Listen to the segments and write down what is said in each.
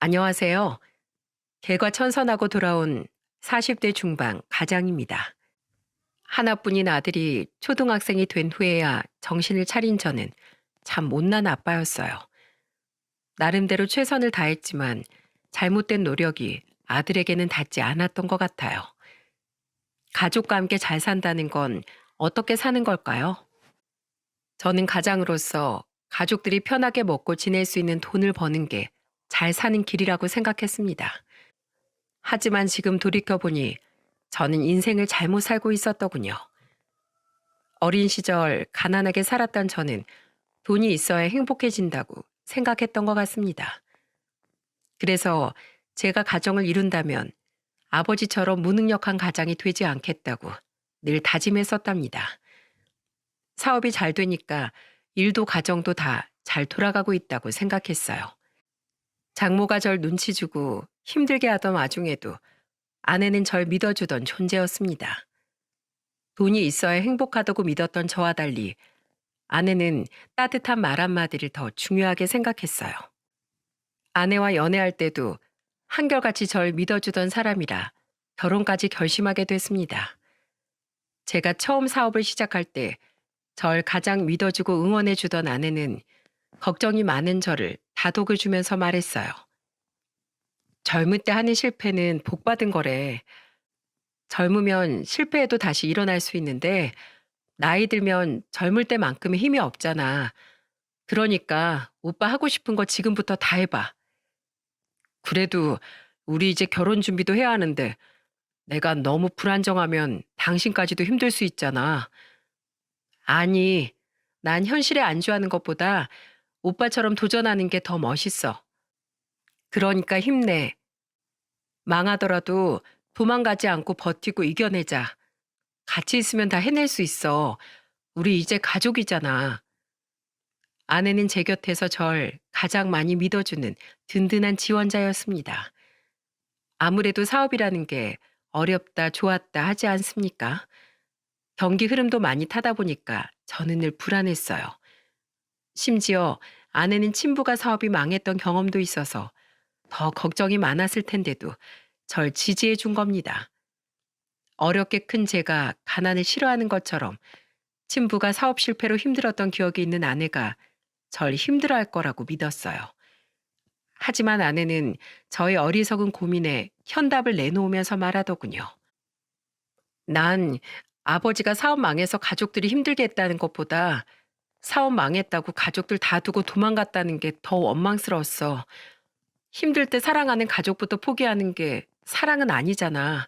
안녕하세요. 개과천선하고 돌아온 40대 중반 가장입니다. 하나뿐인 아들이 초등학생이 된 후에야 정신을 차린 저는 참 못난 아빠였어요. 나름대로 최선을 다했지만 잘못된 노력이 아들에게는 닿지 않았던 것 같아요. 가족과 함께 잘 산다는 건 어떻게 사는 걸까요? 저는 가장으로서 가족들이 편하게 먹고 지낼 수 있는 돈을 버는 게 잘 사는 길이라고 생각했습니다. 하지만 지금 돌이켜보니 저는 인생을 잘못 살고 있었더군요. 어린 시절 가난하게 살았던 저는 돈이 있어야 행복해진다고 생각했던 것 같습니다. 그래서 제가 가정을 이룬다면 아버지처럼 무능력한 가장이 되지 않겠다고 늘 다짐했었답니다. 사업이 잘 되니까 일도 가정도 다 잘 돌아가고 있다고 생각했어요. 장모가 절 눈치 주고 힘들게 하던 와중에도 아내는 절 믿어주던 존재였습니다. 돈이 있어야 행복하다고 믿었던 저와 달리 아내는 따뜻한 말 한마디를 더 중요하게 생각했어요. 아내와 연애할 때도 한결같이 절 믿어주던 사람이라 결혼까지 결심하게 됐습니다. 제가 처음 사업을 시작할 때 절 가장 믿어주고 응원해주던 아내는 걱정이 많은 저를 다독여 주면서 말했어요. 젊을 때 하는 실패는 복 받은 거래. 젊으면 실패해도 다시 일어날 수 있는데 나이 들면 젊을 때만큼의 힘이 없잖아. 그러니까 오빠 하고 싶은 거 지금부터 다 해봐. 그래도 우리 이제 결혼 준비도 해야 하는데 내가 너무 불안정하면 당신까지도 힘들 수 있잖아. 아니, 난 현실에 안주하는 것보다 오빠처럼 도전하는 게 더 멋있어. 그러니까 힘내. 망하더라도 도망가지 않고 버티고 이겨내자. 같이 있으면 다 해낼 수 있어. 우리 이제 가족이잖아. 아내는 제 곁에서 절 가장 많이 믿어주는 든든한 지원자였습니다. 아무래도 사업이라는 게 어렵다, 좋았다 하지 않습니까? 경기 흐름도 많이 타다 보니까 저는 늘 불안했어요. 심지어 아내는 친부가 사업이 망했던 경험도 있어서 더 걱정이 많았을 텐데도 절 지지해 준 겁니다. 어렵게 큰 제가 가난을 싫어하는 것처럼 친부가 사업 실패로 힘들었던 기억이 있는 아내가 절 힘들어할 거라고 믿었어요. 하지만 아내는 저의 어리석은 고민에 현답을 내놓으면서 말하더군요. 난 아버지가 사업 망해서 가족들이 힘들게 했다는 것보다 사업 망했다고 가족들 다 두고 도망갔다는 게 더 원망스러웠어. 힘들 때 사랑하는 가족부터 포기하는 게 사랑은 아니잖아.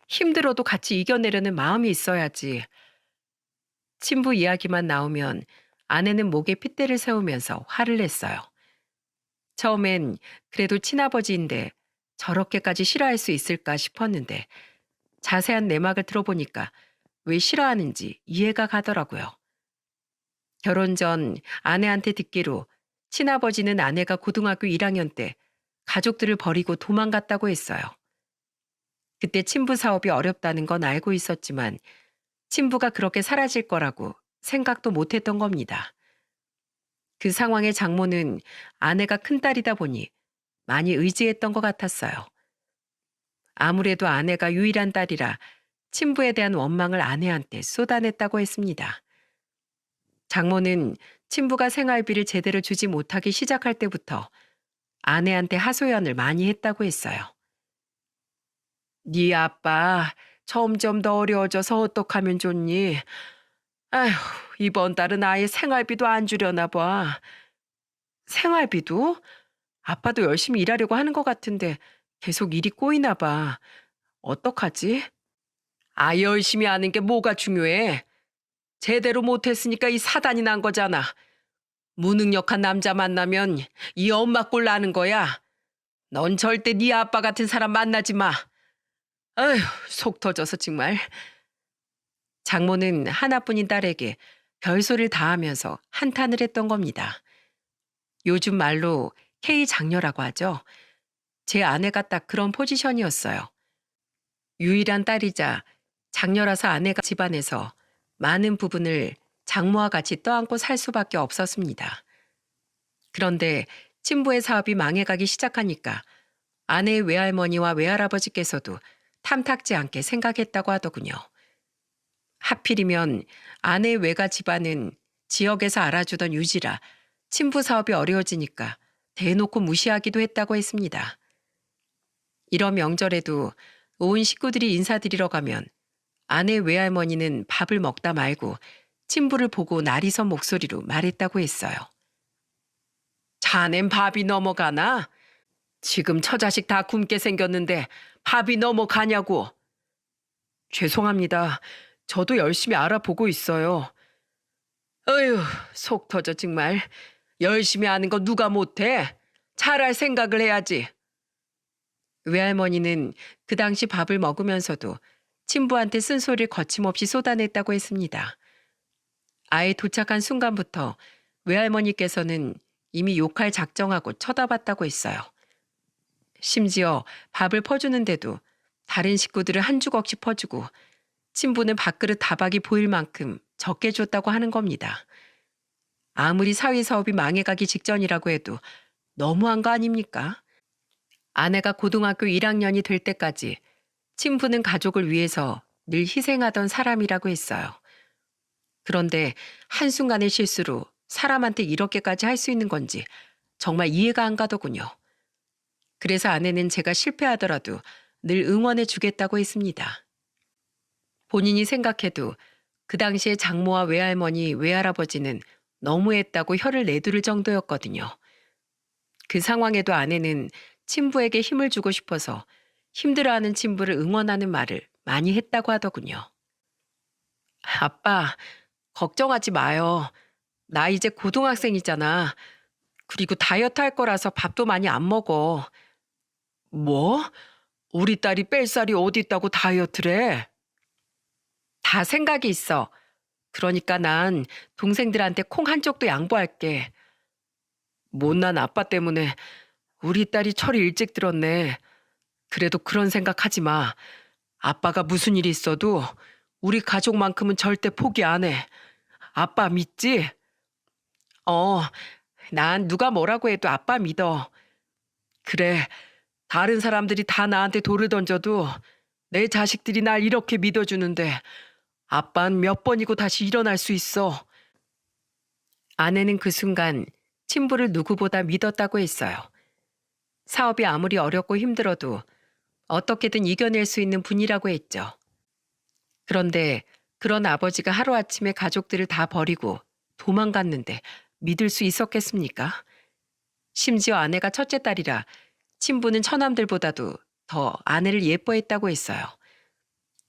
힘들어도 같이 이겨내려는 마음이 있어야지. 친부 이야기만 나오면 아내는 목에 핏대를 세우면서 화를 냈어요. 처음엔 그래도 친아버지인데 저렇게까지 싫어할 수 있을까 싶었는데 자세한 내막을 들어보니까 왜 싫어하는지 이해가 가더라고요. 결혼 전 아내한테 듣기로 친아버지는 아내가 고등학교 1학년 때 가족들을 버리고 도망갔다고 했어요. 그때 친부 사업이 어렵다는 건 알고 있었지만 친부가 그렇게 사라질 거라고 생각도 못 했던 겁니다. 그 상황에 장모는 아내가 큰딸이다 보니 많이 의지했던 것 같았어요. 아무래도 아내가 유일한 딸이라 친부에 대한 원망을 아내한테 쏟아냈다고 했습니다. 장모는 친부가 생활비를 제대로 주지 못하기 시작할 때부터 아내한테 하소연을 많이 했다고 했어요. 네 아빠 점점 더 어려워져서 어떡하면 좋니? 아휴, 이번 달은 아예 생활비도 안 주려나 봐. 생활비도? 아빠도 열심히 일하려고 하는 것 같은데 계속 일이 꼬이나 봐. 어떡하지? 아, 열심히 하는 게 뭐가 중요해? 제대로 못했으니까 이 사단이 난 거잖아. 무능력한 남자 만나면 이 엄마 꼴 나는 거야. 넌 절대 네 아빠 같은 사람 만나지 마. 아휴, 속 터져서 정말. 장모는 하나뿐인 딸에게 별소리를 다 하면서 한탄을 했던 겁니다. 요즘 말로 K장녀라고 하죠. 제 아내가 딱 그런 포지션이었어요. 유일한 딸이자 장녀라서 아내가 집안에서 많은 부분을 장모와 같이 떠안고 살 수밖에 없었습니다. 그런데 친부의 사업이 망해가기 시작하니까 아내의 외할머니와 외할아버지께서도 탐탁지 않게 생각했다고 하더군요. 하필이면 아내의 외가 집안은 지역에서 알아주던 유지라 친부 사업이 어려워지니까 대놓고 무시하기도 했다고 했습니다. 이런 명절에도 온 식구들이 인사드리러 가면 아내 외할머니는 밥을 먹다 말고 친부를 보고 날이 선 목소리로 말했다고 했어요. 자넨 밥이 넘어가나? 지금 처자식 다 굶게 생겼는데 밥이 넘어가냐고. 죄송합니다. 저도 열심히 알아보고 있어요. 어휴, 속 터져 정말. 열심히 하는 거 누가 못해? 잘할 생각을 해야지. 외할머니는 그 당시 밥을 먹으면서도 친부한테 쓴소리를 거침없이 쏟아냈다고 했습니다. 아예 도착한 순간부터 외할머니께서는 이미 욕할 작정하고 쳐다봤다고 했어요. 심지어 밥을 퍼주는데도 다른 식구들을 한 주걱씩 퍼주고 친부는 밥그릇 다박이 보일 만큼 적게 줬다고 하는 겁니다. 아무리 사위 사업이 망해가기 직전이라고 해도 너무한 거 아닙니까? 아내가 고등학교 1학년이 될 때까지 친부는 가족을 위해서 늘 희생하던 사람이라고 했어요. 그런데 한순간의 실수로 사람한테 이렇게까지 할 수 있는 건지 정말 이해가 안 가더군요. 그래서 아내는 제가 실패하더라도 늘 응원해 주겠다고 했습니다. 본인이 생각해도 그 당시에 장모와 외할머니, 외할아버지는 너무했다고 혀를 내두를 정도였거든요. 그 상황에도 아내는 친부에게 힘을 주고 싶어서 힘들어하는 친부를 응원하는 말을 많이 했다고 하더군요. 아빠, 걱정하지 마요. 나 이제 고등학생이잖아. 그리고 다이어트 할 거라서 밥도 많이 안 먹어. 뭐? 우리 딸이 뺄 살이 어디 있다고 다이어트를 해? 다 생각이 있어. 그러니까 난 동생들한테 콩 한 쪽도 양보할게. 못난 아빠 때문에 우리 딸이 철이 일찍 들었네. 그래도 그런 생각하지 마. 아빠가 무슨 일이 있어도 우리 가족만큼은 절대 포기 안 해. 아빠 믿지? 어, 난 누가 뭐라고 해도 아빠 믿어. 그래, 다른 사람들이 다 나한테 돌을 던져도 내 자식들이 날 이렇게 믿어주는데 아빠는 몇 번이고 다시 일어날 수 있어. 아내는 그 순간 친부를 누구보다 믿었다고 했어요. 사업이 아무리 어렵고 힘들어도 어떻게든 이겨낼 수 있는 분이라고 했죠. 그런데 그런 아버지가 하루아침에 가족들을 다 버리고 도망갔는데 믿을 수 있었겠습니까? 심지어 아내가 첫째 딸이라 친부는 처남들보다도 더 아내를 예뻐했다고 했어요.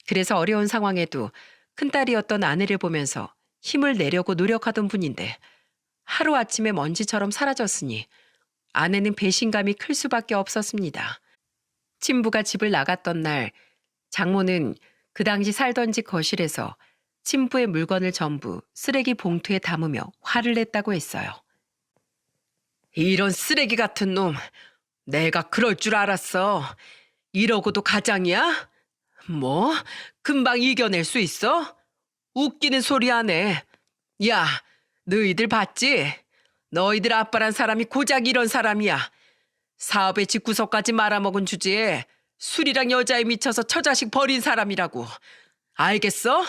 그래서 어려운 상황에도 큰딸이었던 아내를 보면서 힘을 내려고 노력하던 분인데 하루아침에 먼지처럼 사라졌으니 아내는 배신감이 클 수밖에 없었습니다. 친부가 집을 나갔던 날 장모는 그 당시 살던 집 거실에서 친부의 물건을 전부 쓰레기 봉투에 담으며 화를 냈다고 했어요. 이런 쓰레기 같은 놈, 내가 그럴 줄 알았어. 이러고도 가장이야? 뭐? 금방 이겨낼 수 있어? 웃기는 소리 하네. 야, 너희들 봤지? 너희들 아빠란 사람이 고작 이런 사람이야. 사업의 집구석까지 말아먹은 주제에 술이랑 여자에 미쳐서 처자식 버린 사람이라고. 알겠어?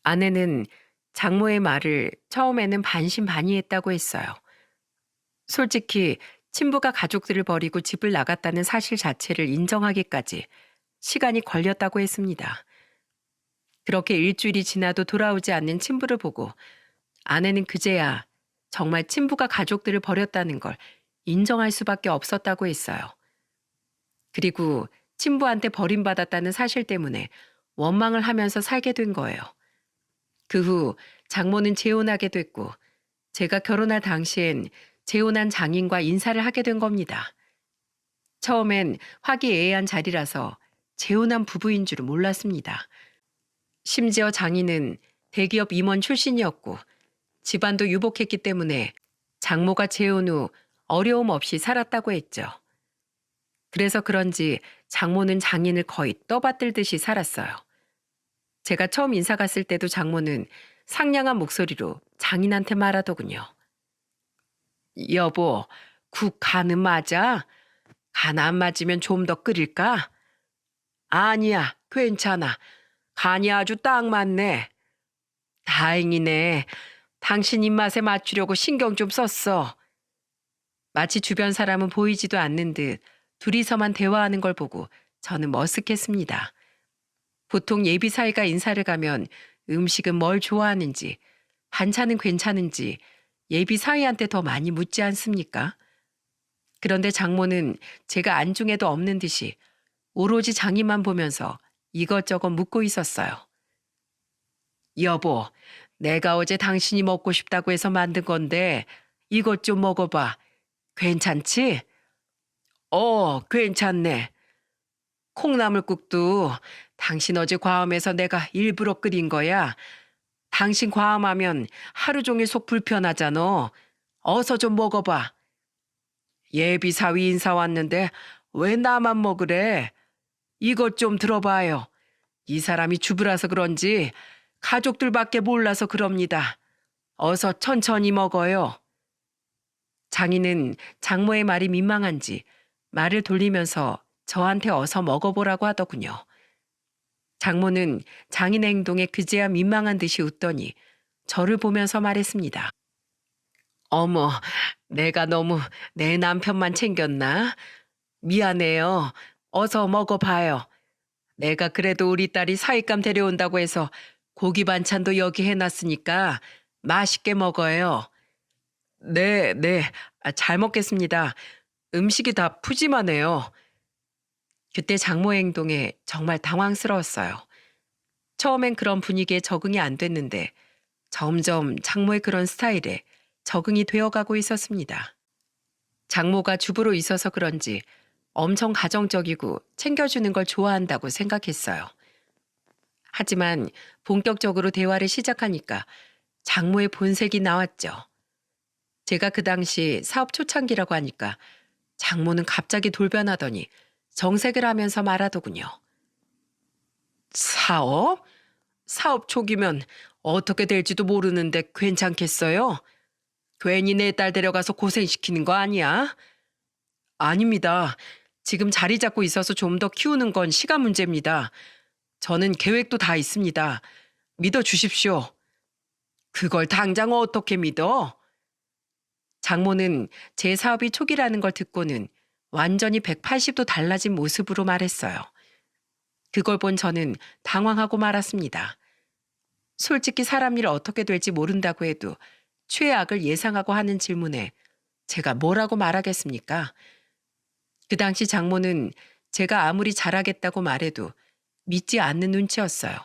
아내는 장모의 말을 처음에는 반신반의했다고 했어요. 솔직히 친부가 가족들을 버리고 집을 나갔다는 사실 자체를 인정하기까지 시간이 걸렸다고 했습니다. 그렇게 일주일이 지나도 돌아오지 않는 친부를 보고 아내는 그제야 정말 친부가 가족들을 버렸다는 걸 인정할 수밖에 없었다고 했어요. 그리고 친부한테 버림받았다는 사실 때문에 원망을 하면서 살게 된 거예요. 그 후 장모는 재혼하게 됐고 제가 결혼할 당시엔 재혼한 장인과 인사를 하게 된 겁니다. 처음엔 화기애애한 자리라서 재혼한 부부인 줄은 몰랐습니다. 심지어 장인은 대기업 임원 출신이었고 집안도 유복했기 때문에 장모가 재혼 후 어려움 없이 살았다고 했죠. 그래서 그런지 장모는 장인을 거의 떠받들듯이 살았어요. 제가 처음 인사 갔을 때도 장모는 상냥한 목소리로 장인한테 말하더군요. 여보, 국 간은 맞아? 간 안 맞으면 좀 더 끓일까? 아니야, 괜찮아. 간이 아주 딱 맞네. 다행이네. 당신 입맛에 맞추려고 신경 좀 썼어. 마치 주변 사람은 보이지도 않는 듯 둘이서만 대화하는 걸 보고 저는 머쓱했습니다. 보통 예비 사위가 인사를 가면 음식은 뭘 좋아하는지, 반찬은 괜찮은지 예비 사위한테 더 많이 묻지 않습니까? 그런데 장모는 제가 안중에도 없는 듯이 오로지 장인만 보면서 이것저것 묻고 있었어요. 여보, 내가 어제 당신이 먹고 싶다고 해서 만든 건데 이것 좀 먹어봐. 괜찮지? 괜찮네. 콩나물국도 당신 어제 과음해서 내가 일부러 끓인 거야. 당신 과음하면 하루 종일 속 불편하잖아. 어서 좀 먹어봐. 예비 사위 인사 왔는데 왜 나만 먹으래? 이것 좀 들어봐요. 이 사람이 주부라서 그런지 가족들밖에 몰라서 그럽니다. 어서 천천히 먹어요. 장인은 장모의 말이 민망한지 말을 돌리면서 저한테 어서 먹어보라고 하더군요. 장모는 장인의 행동에 그제야 민망한 듯이 웃더니 저를 보면서 말했습니다. 어머, 내가 너무 내 남편만 챙겼나? 미안해요. 어서 먹어봐요. 내가 그래도 우리 딸이 사윗감 데려온다고 해서 고기 반찬도 여기 해놨으니까 맛있게 먹어요. 네, 네. 잘 먹겠습니다. 음식이 다 푸짐하네요. 그때 장모의 행동에 정말 당황스러웠어요. 처음엔 그런 분위기에 적응이 안 됐는데 점점 장모의 그런 스타일에 적응이 되어가고 있었습니다. 장모가 주부로 있어서 그런지 엄청 가정적이고 챙겨주는 걸 좋아한다고 생각했어요. 하지만 본격적으로 대화를 시작하니까 장모의 본색이 나왔죠. 제가 그 당시 사업 초창기라고 하니까 장모는 갑자기 돌변하더니 정색을 하면서 말하더군요. 사업? 사업 초기면 어떻게 될지도 모르는데 괜찮겠어요? 괜히 내 딸 데려가서 고생시키는 거 아니야? 아닙니다. 지금 자리 잡고 있어서 좀 더 키우는 건 시간 문제입니다. 저는 계획도 다 있습니다. 믿어 주십시오. 그걸 당장 어떻게 믿어? 장모는 제 사업이 초기라는 걸 듣고는 완전히 180도 달라진 모습으로 말했어요. 그걸 본 저는 당황하고 말았습니다. 솔직히 사람 일 어떻게 될지 모른다고 해도 최악을 예상하고 하는 질문에 제가 뭐라고 말하겠습니까? 그 당시 장모는 제가 아무리 잘하겠다고 말해도 믿지 않는 눈치였어요.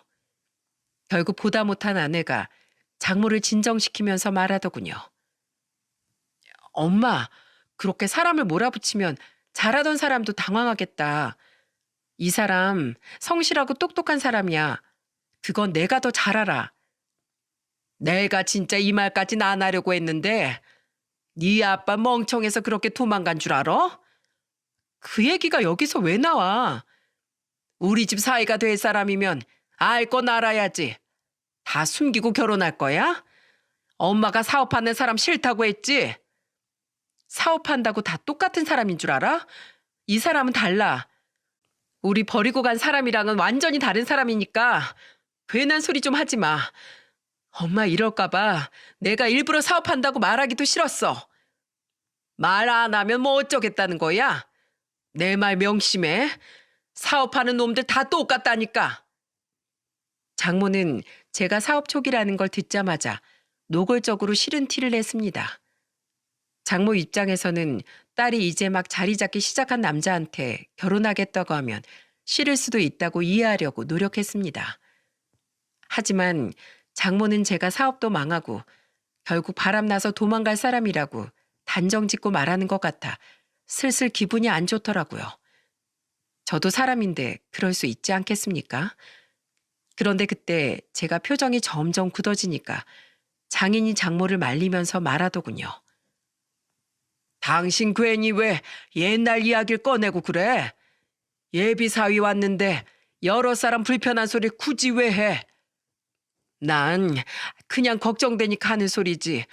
결국 보다 못한 아내가 장모를 진정시키면서 말하더군요. 엄마, 그렇게 사람을 몰아붙이면 잘하던 사람도 당황하겠다. 이 사람 성실하고 똑똑한 사람이야. 그건 내가 더 잘 알아. 내가 진짜 이 말까진 안 하려고 했는데 네 아빠 멍청해서 그렇게 도망간 줄 알아? 그 얘기가 여기서 왜 나와? 우리 집 사이가 될 사람이면 알 건 알아야지. 다 숨기고 결혼할 거야? 엄마가 사업하는 사람 싫다고 했지? 사업한다고 다 똑같은 사람인 줄 알아? 이 사람은 달라. 우리 버리고 간 사람이랑은 완전히 다른 사람이니까 괜한 소리 좀 하지 마. 엄마 이럴까 봐 내가 일부러 사업한다고 말하기도 싫었어. 말 안 하면 뭐 어쩌겠다는 거야? 내 말 명심해. 사업하는 놈들 다 똑같다니까. 장모는 제가 사업 초기라는 걸 듣자마자 노골적으로 싫은 티를 냈습니다. 장모 입장에서는 딸이 이제 막 자리 잡기 시작한 남자한테 결혼하겠다고 하면 싫을 수도 있다고 이해하려고 노력했습니다. 하지만 장모는 제가 사업도 망하고 결국 바람나서 도망갈 사람이라고 단정짓고 말하는 것 같아 슬슬 기분이 안 좋더라고요. 저도 사람인데 그럴 수 있지 않겠습니까? 그런데 그때 제가 표정이 점점 굳어지니까 장인이 장모를 말리면서 말하더군요. 당신 괜히 왜 옛날 이야기를 꺼내고 그래? 예비 사위 왔는데 여러 사람 불편한 소리 굳이 왜 해? 난 그냥 걱정되니까 하는 소리지.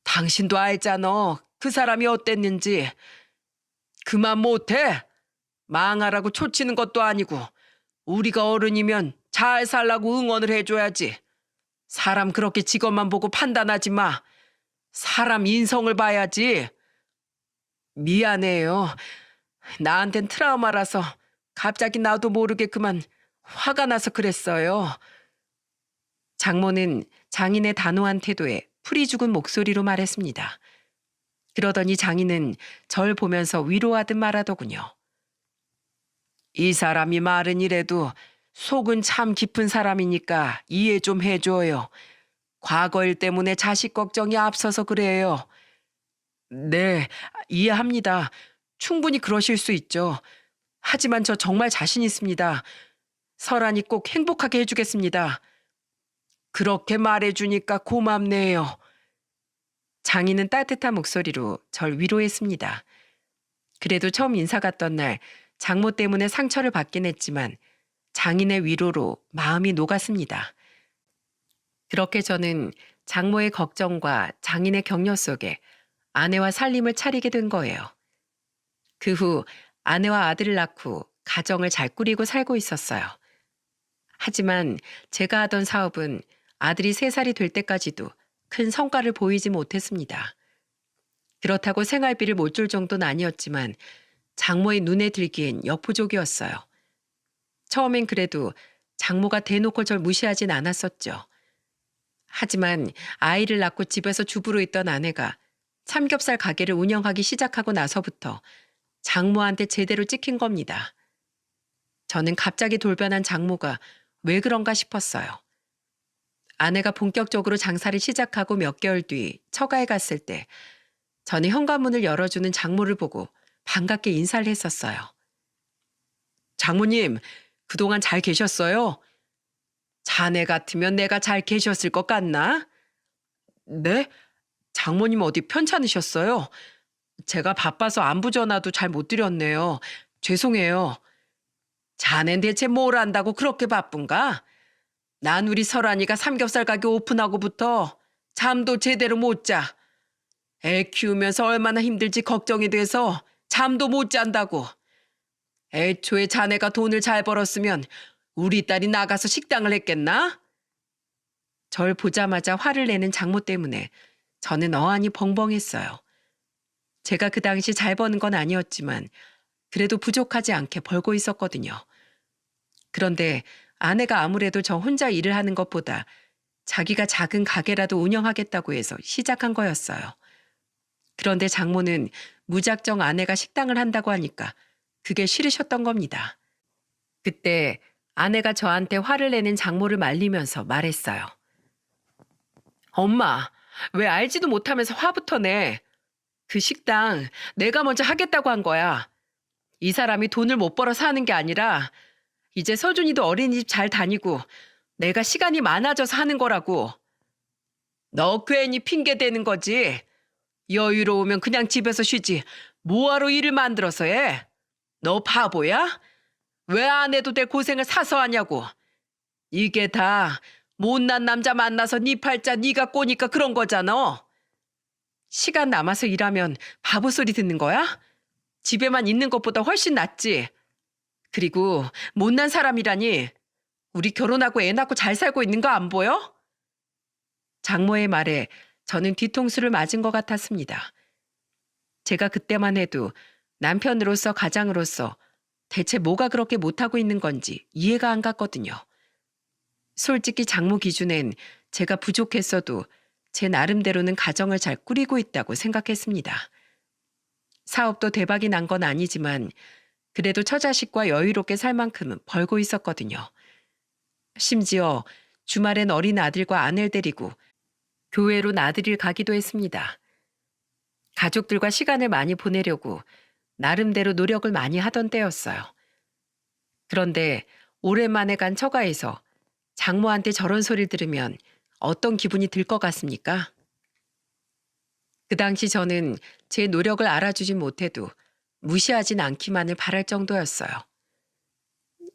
당신도 알잖아. 그 사람이 어땠는지. 그만 못해? 망하라고 초치는 것도 아니고 우리가 어른이면 잘 살라고 응원을 해줘야지. 사람 그렇게 직업만 보고 판단하지 마. 사람 인성을 봐야지. 미안해요. 나한텐 트라우마라서 갑자기 나도 모르게 그만 화가 나서 그랬어요. 장모는 장인의 단호한 태도에 풀이 죽은 목소리로 말했습니다. 그러더니 장인은 절 보면서 위로하듯 말하더군요. 이 사람이 말은 이래도 속은 참 깊은 사람이니까 이해 좀 해줘요. 과거 일 때문에 자식 걱정이 앞서서 그래요. 네, 이해합니다. 충분히 그러실 수 있죠. 하지만 저 정말 자신 있습니다. 설한이 꼭 행복하게 해주겠습니다. 그렇게 말해주니까 고맙네요. 장인은 따뜻한 목소리로 절 위로했습니다. 그래도 처음 인사 갔던 날 장모 때문에 상처를 받긴 했지만 장인의 위로로 마음이 녹았습니다. 그렇게 저는 장모의 걱정과 장인의 격려 속에 아내와 살림을 차리게 된 거예요. 그 후 아내와 아들을 낳고 가정을 잘 꾸리고 살고 있었어요. 하지만 제가 하던 사업은 아들이 3살이 될 때까지도 큰 성과를 보이지 못했습니다. 그렇다고 생활비를 못 줄 정도는 아니었지만 장모의 눈에 들기엔 역부족이었어요. 처음엔 그래도 장모가 대놓고 절 무시하진 않았었죠. 하지만 아이를 낳고 집에서 주부로 있던 아내가 삼겹살 가게를 운영하기 시작하고 나서부터 장모한테 제대로 찍힌 겁니다. 저는 갑자기 돌변한 장모가 왜 그런가 싶었어요. 아내가 본격적으로 장사를 시작하고 몇 개월 뒤 처가에 갔을 때 저는 현관문을 열어주는 장모를 보고 반갑게 인사를 했었어요. 장모님, 그동안 잘 계셨어요? 자네 같으면 내가 잘 계셨을 것 같나? 네? 장모님 어디 편찮으셨어요? 제가 바빠서 안부 전화도 잘 못 드렸네요. 죄송해요. 자넨 대체 뭘 안다고 그렇게 바쁜가? 난 우리 설한이가 삼겹살 가게 오픈하고부터 잠도 제대로 못 자. 애 키우면서 얼마나 힘들지 걱정이 돼서 잠도 못 잔다고. 애초에 자네가 돈을 잘 벌었으면 우리 딸이 나가서 식당을 했겠나? 절 보자마자 화를 내는 장모 때문에 저는 어안이 벙벙했어요. 제가 그 당시 잘 버는 건 아니었지만 그래도 부족하지 않게 벌고 있었거든요. 그런데 아내가 아무래도 저 혼자 일을 하는 것보다 자기가 작은 가게라도 운영하겠다고 해서 시작한 거였어요. 그런데 장모는 무작정 아내가 식당을 한다고 하니까 그게 싫으셨던 겁니다. 그때 아내가 저한테 화를 내는 장모를 말리면서 말했어요. 엄마, 왜 알지도 못하면서 화부터 내? 그 식당 내가 먼저 하겠다고 한 거야. 이 사람이 돈을 못 벌어서 하는 게 아니라 이제 서준이도 어린이집 잘 다니고 내가 시간이 많아져서 하는 거라고. 너 괜히 핑계 대는 거지. 여유로우면 그냥 집에서 쉬지. 뭐하러 일을 만들어서 해? 너 바보야? 왜 안 해도 될 고생을 사서 하냐고. 이게 다 못난 남자 만나서 네 팔자 네가 꼬니까 그런 거잖아. 시간 남아서 일하면 바보 소리 듣는 거야? 집에만 있는 것보다 훨씬 낫지. 그리고 못난 사람이라니. 우리 결혼하고 애 낳고 잘 살고 있는 거 안 보여? 장모의 말에 저는 뒤통수를 맞은 것 같았습니다. 제가 그때만 해도 남편으로서 가장으로서 대체 뭐가 그렇게 못하고 있는 건지 이해가 안 갔거든요. 솔직히 장모 기준엔 제가 부족했어도 제 나름대로는 가정을 잘 꾸리고 있다고 생각했습니다. 사업도 대박이 난 건 아니지만 그래도 처자식과 여유롭게 살 만큼은 벌고 있었거든요. 심지어 주말엔 어린 아들과 아내를 데리고 교회로 나들이를 가기도 했습니다. 가족들과 시간을 많이 보내려고 나름대로 노력을 많이 하던 때였어요. 그런데 오랜만에 간 처가에서 장모한테 저런 소리를 들으면 어떤 기분이 들 것 같습니까? 그 당시 저는 제 노력을 알아주진 못해도 무시하진 않기만을 바랄 정도였어요.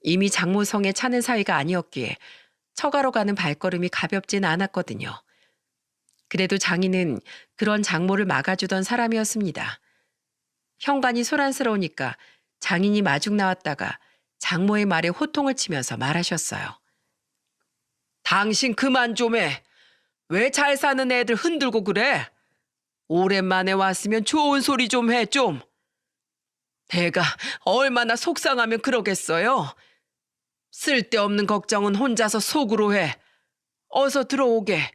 이미 장모 성에 차는 사이가 아니었기에 처가로 가는 발걸음이 가볍진 않았거든요. 그래도 장인은 그런 장모를 막아주던 사람이었습니다. 현관이 소란스러우니까 장인이 마중 나왔다가 장모의 말에 호통을 치면서 말하셨어요. 당신 그만 좀 해. 왜 잘 사는 애들 흔들고 그래? 오랜만에 왔으면 좋은 소리 좀 해, 좀. 내가 얼마나 속상하면 그러겠어요? 쓸데없는 걱정은 혼자서 속으로 해. 어서 들어오게.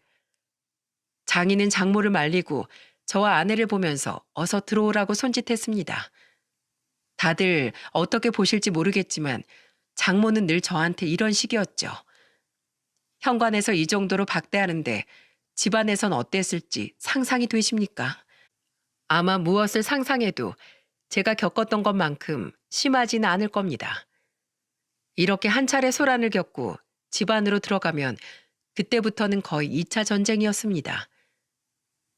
장인은 장모를 말리고 저와 아내를 보면서 어서 들어오라고 손짓했습니다. 다들 어떻게 보실지 모르겠지만 장모는 늘 저한테 이런 식이었죠. 현관에서 이 정도로 박대하는데 집안에선 어땠을지 상상이 되십니까? 아마 무엇을 상상해도 제가 겪었던 것만큼 심하지는 않을 겁니다. 이렇게 한 차례 소란을 겪고 집 안으로 들어가면 그때부터는 거의 2차 전쟁이었습니다.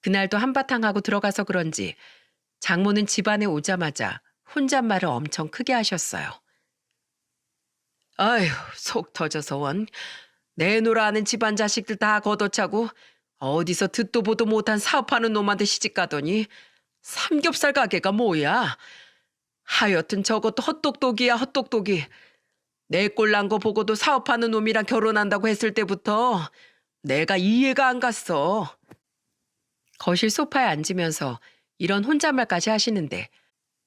그날도 한바탕 하고 들어가서 그런지 장모는 집 안에 오자마자 혼잣말을 엄청 크게 하셨어요. 아휴, 속 터져서 원. 내놓으라 하는 집안 자식들 다 걷어차고 어디서 듣도 보도 못한 사업하는 놈한테 시집가더니 삼겹살 가게가 뭐야. 하여튼 저것도 헛똑똑이야, 헛똑똑이. 내 꼴 난 거 보고도 사업하는 놈이랑 결혼한다고 했을 때부터 내가 이해가 안 갔어. 거실 소파에 앉으면서 이런 혼잣말까지 하시는데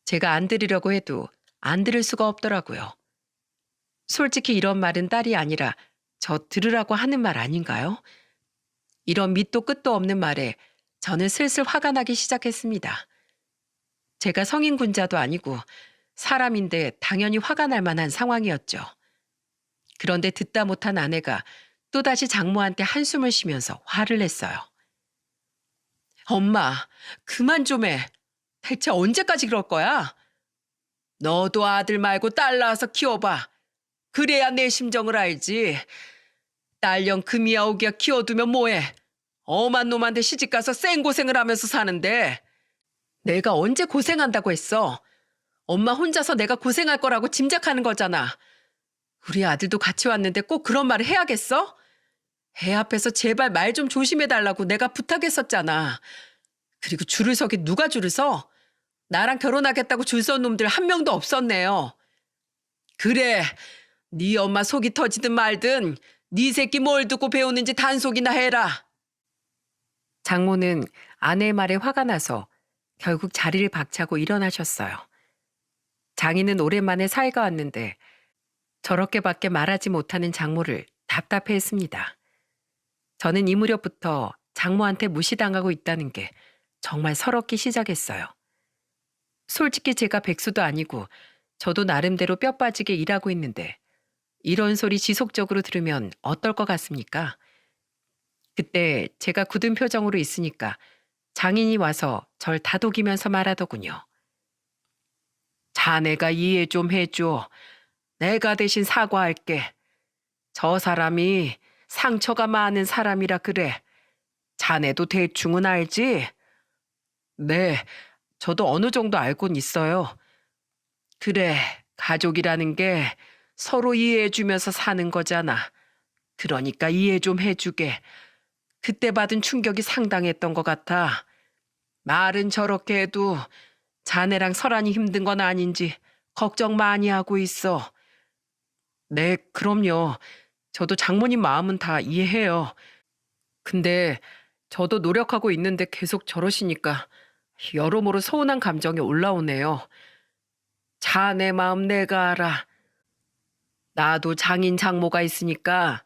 제가 안 들으려고 해도 안 들을 수가 없더라고요. 솔직히 이런 말은 딸이 아니라 저 들으라고 하는 말 아닌가요? 이런 밑도 끝도 없는 말에 저는 슬슬 화가 나기 시작했습니다. 제가 성인 군자도 아니고 사람인데 당연히 화가 날 만한 상황이었죠. 그런데 듣다 못한 아내가 또다시 장모한테 한숨을 쉬면서 화를 냈어요. 엄마, 그만 좀 해. 대체 언제까지 그럴 거야? 너도 아들 말고 딸 낳아서 키워봐. 그래야 내 심정을 알지. 딸년 금이야 오기야 키워두면 뭐해. 엄한 놈한테 시집가서 생고생을 하면서 사는데. 내가 언제 고생한다고 했어. 엄마 혼자서 내가 고생할 거라고 짐작하는 거잖아. 우리 아들도 같이 왔는데 꼭 그런 말을 해야겠어? 애 앞에서 제발 말 좀 조심해달라고 내가 부탁했었잖아. 그리고 줄을 서긴 누가 줄을 서? 나랑 결혼하겠다고 줄 선 놈들 한 명도 없었네요. 그래, 네 엄마 속이 터지든 말든 네 새끼 뭘 듣고 배우는지 단속이나 해라. 장모는 아내의 말에 화가 나서 결국 자리를 박차고 일어나셨어요. 장인은 오랜만에 사이가 왔는데 저렇게밖에 말하지 못하는 장모를 답답해했습니다. 저는 이 무렵부터 장모한테 무시당하고 있다는 게 정말 서럽기 시작했어요. 솔직히 제가 백수도 아니고 저도 나름대로 뼈 빠지게 일하고 있는데 이런 소리 지속적으로 들으면 어떨 것 같습니까? 그때 제가 굳은 표정으로 있으니까 장인이 와서 절 다독이면서 말하더군요. 자네가 이해 좀 해줘. 내가 대신 사과할게. 저 사람이 상처가 많은 사람이라 그래. 자네도 대충은 알지? 네, 저도 어느 정도 알고는 있어요. 그래, 가족이라는 게 서로 이해해주면서 사는 거잖아. 그러니까 이해 좀 해주게. 그때 받은 충격이 상당했던 것 같아. 말은 저렇게 해도 자네랑 설안이 힘든 건 아닌지 걱정 많이 하고 있어. 네, 그럼요. 저도 장모님 마음은 다 이해해요. 근데 저도 노력하고 있는데 계속 저러시니까 여러모로 서운한 감정이 올라오네요. 자네 마음 내가 알아. 나도 장인 장모가 있으니까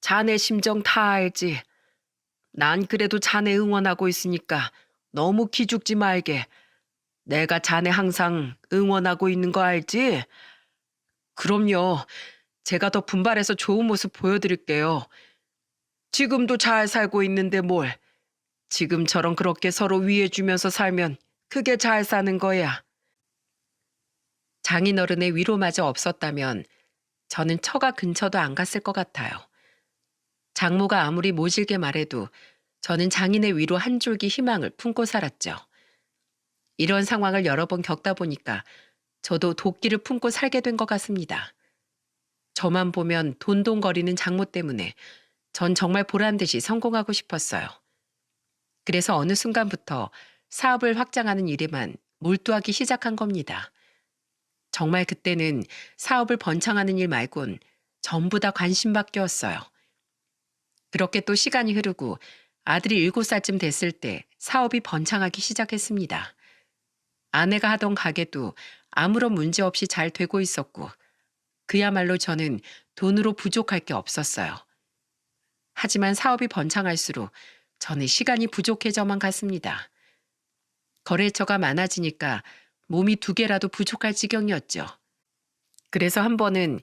자네 심정 다 알지. 난 그래도 자네 응원하고 있으니까 너무 기죽지 말게. 내가 자네 항상 응원하고 있는 거 알지? 그럼요. 제가 더 분발해서 좋은 모습 보여드릴게요. 지금도 잘 살고 있는데 뭘. 지금처럼 그렇게 서로 위해주면서 살면 그게 잘 사는 거야. 장인어른의 위로마저 없었다면 저는 처가 근처도 안 갔을 것 같아요. 장모가 아무리 모질게 말해도 저는 장인의 위로 한 줄기 희망을 품고 살았죠. 이런 상황을 여러 번 겪다 보니까 저도 도끼를 품고 살게 된 것 같습니다. 저만 보면 돈동거리는 장모 때문에 전 정말 보란 듯이 성공하고 싶었어요. 그래서 어느 순간부터 사업을 확장하는 일에만 몰두하기 시작한 겁니다. 정말 그때는 사업을 번창하는 일 말곤 전부 다 관심 밖이었어요. 그렇게 또 시간이 흐르고 아들이 7살쯤 됐을 때 사업이 번창하기 시작했습니다. 아내가 하던 가게도 아무런 문제 없이 잘 되고 있었고 그야말로 저는 돈으로 부족할 게 없었어요. 하지만 사업이 번창할수록 저는 시간이 부족해져만 갔습니다. 거래처가 많아지니까 몸이 2개라도 부족할 지경이었죠. 그래서 한 번은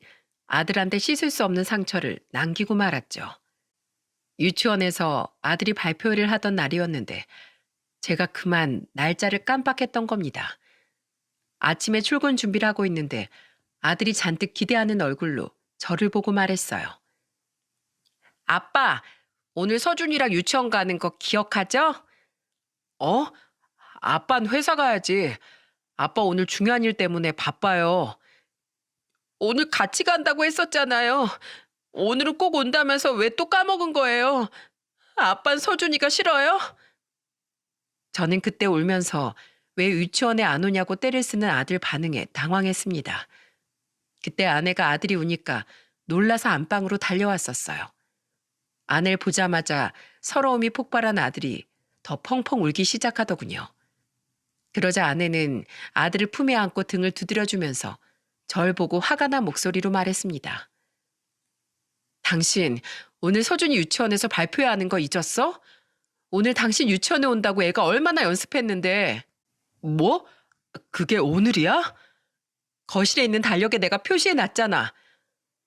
아들한테 씻을 수 없는 상처를 남기고 말았죠. 유치원에서 아들이 발표회를 하던 날이었는데 제가 그만 날짜를 깜빡했던 겁니다. 아침에 출근 준비를 하고 있는데 아들이 잔뜩 기대하는 얼굴로 저를 보고 말했어요. 아빠, 오늘 서준이랑 유치원 가는 거 기억하죠? 어? 아빠는 회사 가야지. 아빠 오늘 중요한 일 때문에 바빠요. 오늘 같이 간다고 했었잖아요. 오늘은 꼭 온다면서 왜 또 까먹은 거예요? 아빠는 서준이가 싫어요? 저는 그때 울면서 왜 유치원에 안 오냐고 떼를 쓰는 아들 반응에 당황했습니다. 그때 아내가 아들이 우니까 놀라서 안방으로 달려왔었어요. 아내를 보자마자 서러움이 폭발한 아들이 더 펑펑 울기 시작하더군요. 그러자 아내는 아들을 품에 안고 등을 두드려주면서 절 보고 화가 난 목소리로 말했습니다. 당신 오늘 서준이 유치원에서 발표회 하는 거 잊었어? 오늘 당신 유치원에 온다고 애가 얼마나 연습했는데. 뭐? 그게 오늘이야? 거실에 있는 달력에 내가 표시해 놨잖아.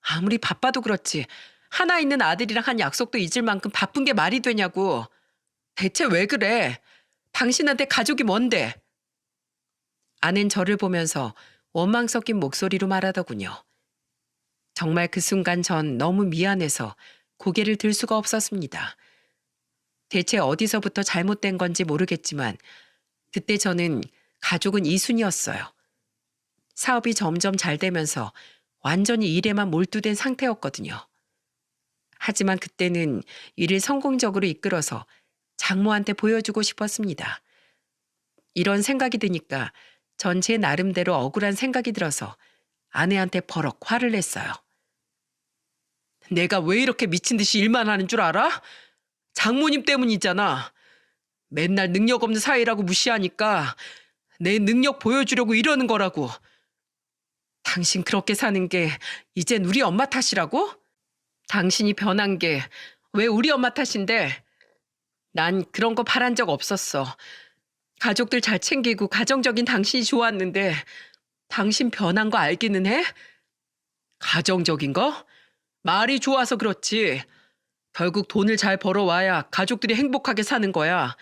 아무리 바빠도 그렇지. 하나 있는 아들이랑 한 약속도 잊을 만큼 바쁜 게 말이 되냐고. 대체 왜 그래? 당신한테 가족이 뭔데? 아낸 저를 보면서 원망 섞인 목소리로 말하더군요. 정말 그 순간 전 너무 미안해서 고개를 들 수가 없었습니다. 대체 어디서부터 잘못된 건지 모르겠지만 그때 저는 가족은 이순이었어요. 사업이 점점 잘 되면서 완전히 일에만 몰두된 상태였거든요. 하지만 그때는 일을 성공적으로 이끌어서 장모한테 보여주고 싶었습니다. 이런 생각이 드니까 전 제 나름대로 억울한 생각이 들어서 아내한테 버럭 화를 냈어요. 내가 왜 이렇게 미친 듯이 일만 하는 줄 알아? 장모님 때문이잖아. 맨날 능력 없는 사이라고 무시하니까 내 능력 보여주려고 이러는 거라고. 당신 그렇게 사는 게 이젠 우리 엄마 탓이라고? 당신이 변한 게 왜 우리 엄마 탓인데? 난 그런 거 바란 적 없었어. 가족들 잘 챙기고 가정적인 당신이 좋았는데 당신 변한 거 알기는 해? 가정적인 거? 말이 좋아서 그렇지. 결국 돈을 잘 벌어와야 가족들이 행복하게 사는 거야.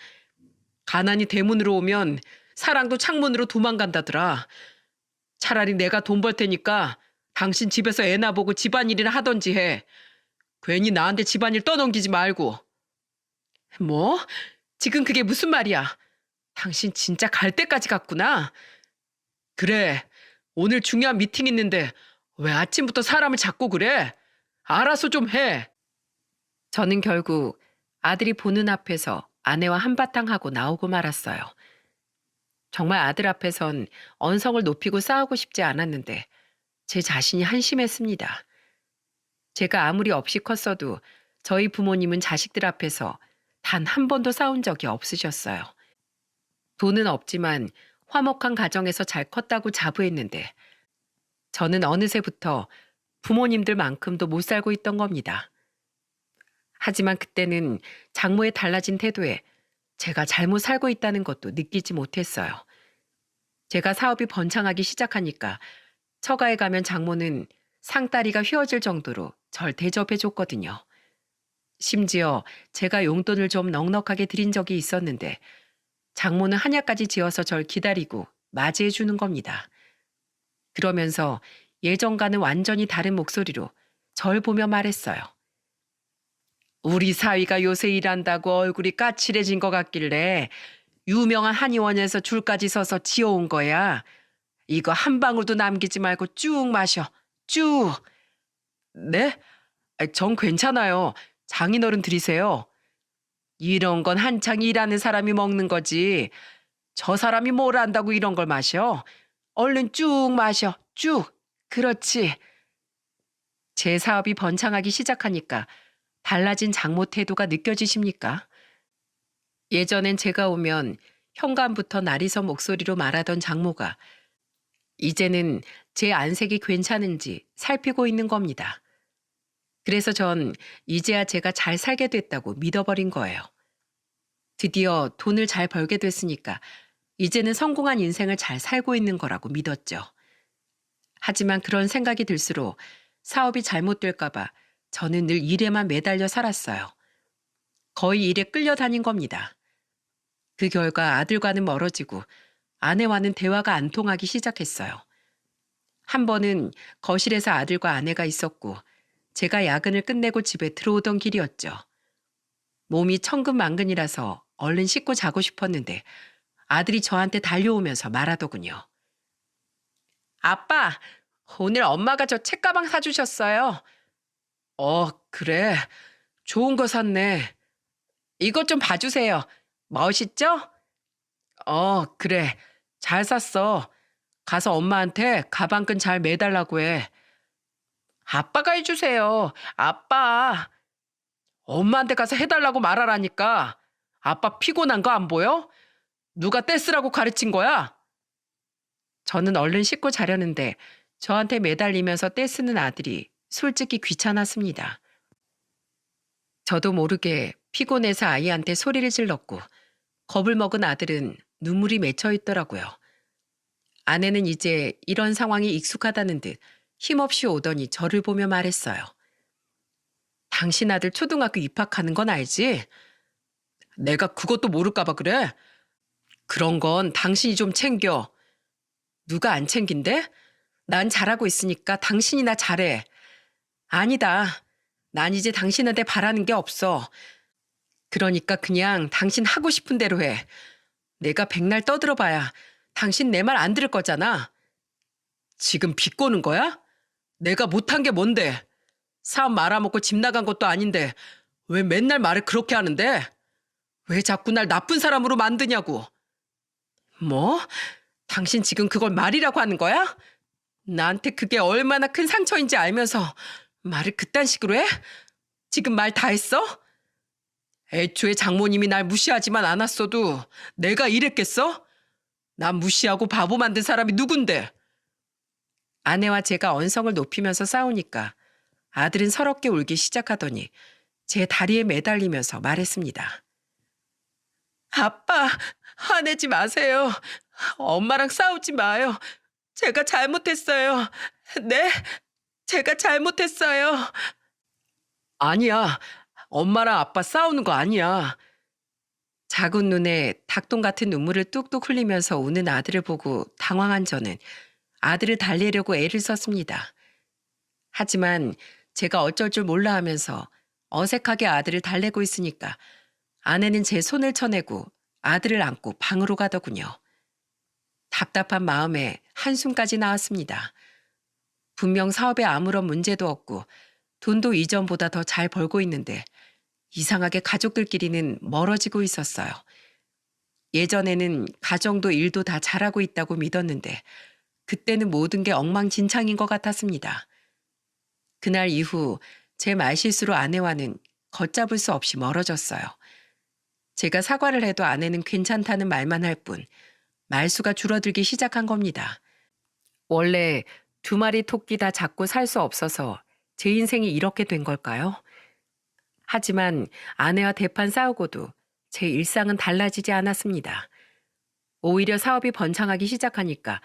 가난이 대문으로 오면 사랑도 창문으로 도망간다더라. 차라리 내가 돈 벌 테니까 당신 집에서 애나 보고 집안일이나 하던지 해. 괜히 나한테 집안일 떠넘기지 말고. 뭐? 지금 그게 무슨 말이야? 당신 진짜 갈 때까지 갔구나. 그래, 오늘 중요한 미팅 있는데 왜 아침부터 사람을 잡고 그래? 알아서 좀 해. 저는 결국 아들이 보는 앞에서 아내와 한바탕 하고 나오고 말았어요. 정말 아들 앞에선 언성을 높이고 싸우고 싶지 않았는데 제 자신이 한심했습니다. 제가 아무리 없이 컸어도 저희 부모님은 자식들 앞에서 단 한 번도 싸운 적이 없으셨어요. 돈은 없지만 화목한 가정에서 잘 컸다고 자부했는데 저는 어느새부터 부모님들만큼도 못 살고 있던 겁니다. 하지만 그때는 장모의 달라진 태도에 제가 잘못 살고 있다는 것도 느끼지 못했어요. 제가 사업이 번창하기 시작하니까 처가에 가면 장모는 상다리가 휘어질 정도로 절 대접해 줬거든요. 심지어 제가 용돈을 좀 넉넉하게 드린 적이 있었는데 장모는 한약까지 지어서 절 기다리고 맞이해 주는 겁니다. 그러면서 예전과는 완전히 다른 목소리로 절 보며 말했어요. 우리 사위가 요새 일한다고 얼굴이 까칠해진 것 같길래 유명한 한의원에서 줄까지 서서 지어온 거야. 이거 한 방울도 남기지 말고 쭉 마셔. 쭉. 네? 전 괜찮아요. 장인어른 드리세요. 이런 건 한창 일하는 사람이 먹는 거지. 저 사람이 뭘 안다고 이런 걸 마셔? 얼른 쭉 마셔. 쭉. 그렇지. 제 사업이 번창하기 시작하니까 달라진 장모 태도가 느껴지십니까? 예전엔 제가 오면 현관부터 날이서 목소리로 말하던 장모가 이제는 제 안색이 괜찮은지 살피고 있는 겁니다. 그래서 전 이제야 제가 잘 살게 됐다고 믿어버린 거예요. 드디어 돈을 잘 벌게 됐으니까 이제는 성공한 인생을 잘 살고 있는 거라고 믿었죠. 하지만 그런 생각이 들수록 사업이 잘못될까봐 저는 늘 일에만 매달려 살았어요. 거의 일에 끌려다닌 겁니다. 그 결과 아들과는 멀어지고 아내와는 대화가 안 통하기 시작했어요. 한 번은 거실에서 아들과 아내가 있었고 제가 야근을 끝내고 집에 들어오던 길이었죠. 몸이 천근만근이라서 얼른 씻고 자고 싶었는데 아들이 저한테 달려오면서 말하더군요. 아빠, 오늘 엄마가 저 책가방 사주셨어요. 그래. 좋은 거 샀네. 이것 좀 봐주세요. 멋있죠? 그래. 잘 샀어. 가서 엄마한테 가방끈 잘 매달라고 해. 아빠가 해주세요. 아빠. 엄마한테 가서 해달라고 말하라니까. 아빠 피곤한 거 안 보여? 누가 떼쓰라고 가르친 거야? 저는 얼른 씻고 자려는데 저한테 매달리면서 떼쓰는 아들이 솔직히 귀찮았습니다. 저도 모르게 피곤해서 아이한테 소리를 질렀고 겁을 먹은 아들은 눈물이 맺혀 있더라고요. 아내는 이제 이런 상황이 익숙하다는 듯 힘없이 오더니 저를 보며 말했어요. 당신 아들 초등학교 입학하는 건 알지? 내가 그것도 모를까 봐 그래? 그런 건 당신이 좀 챙겨. 누가 안 챙긴대? 난 잘하고 있으니까 당신이나 잘해. 아니다. 난 이제 당신한테 바라는 게 없어. 그러니까 그냥 당신 하고 싶은 대로 해. 내가 백날 떠들어봐야 당신 내 말 안 들을 거잖아. 지금 비꼬는 거야? 내가 못한 게 뭔데? 사업 말아먹고 집 나간 것도 아닌데 왜 맨날 말을 그렇게 하는데? 왜 자꾸 날 나쁜 사람으로 만드냐고. 뭐? 당신 지금 그걸 말이라고 하는 거야? 나한테 그게 얼마나 큰 상처인지 알면서 말을 그딴 식으로 해? 지금 말 다 했어? 애초에 장모님이 날 무시하지만 않았어도 내가 이랬겠어? 난 무시하고 바보 만든 사람이 누군데? 아내와 제가 언성을 높이면서 싸우니까 아들은 서럽게 울기 시작하더니 제 다리에 매달리면서 말했습니다. 아빠, 화내지 마세요. 엄마랑 싸우지 마요. 제가 잘못했어요. 네, 제가 잘못했어요. 아니야. 엄마랑 아빠 싸우는 거 아니야. 작은 눈에 닭똥 같은 눈물을 뚝뚝 흘리면서 우는 아들을 보고 당황한 저는 아들을 달래려고 애를 썼습니다. 하지만 제가 어쩔 줄 몰라 하면서 어색하게 아들을 달래고 있으니까 아내는 제 손을 쳐내고 아들을 안고 방으로 가더군요. 답답한 마음에 한숨까지 나왔습니다. 분명 사업에 아무런 문제도 없고 돈도 이전보다 더 잘 벌고 있는데 이상하게 가족들끼리는 멀어지고 있었어요. 예전에는 가정도 일도 다 잘하고 있다고 믿었는데 그때는 모든 게 엉망진창인 것 같았습니다. 그날 이후 제 말실수로 아내와는 걷잡을 수 없이 멀어졌어요. 제가 사과를 해도 아내는 괜찮다는 말만 할 뿐 말수가 줄어들기 시작한 겁니다. 원래 2마리 토끼 다 잡고 살 수 없어서 제 인생이 이렇게 된 걸까요? 하지만 아내와 대판 싸우고도 제 일상은 달라지지 않았습니다. 오히려 사업이 번창하기 시작하니까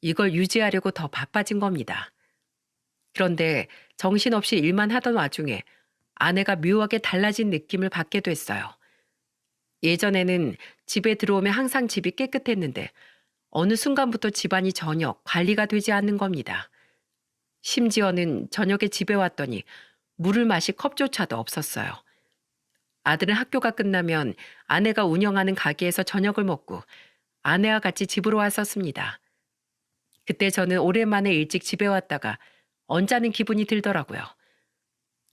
이걸 유지하려고 더 바빠진 겁니다. 그런데 정신없이 일만 하던 와중에 아내가 묘하게 달라진 느낌을 받게 됐어요. 예전에는 집에 들어오면 항상 집이 깨끗했는데 어느 순간부터 집안이 전혀 관리가 되지 않는 겁니다. 심지어는 저녁에 집에 왔더니 물을 마실 컵조차도 없었어요. 아들은 학교가 끝나면 아내가 운영하는 가게에서 저녁을 먹고 아내와 같이 집으로 왔었습니다. 그때 저는 오랜만에 일찍 집에 왔다가 언짢은 기분이 들더라고요.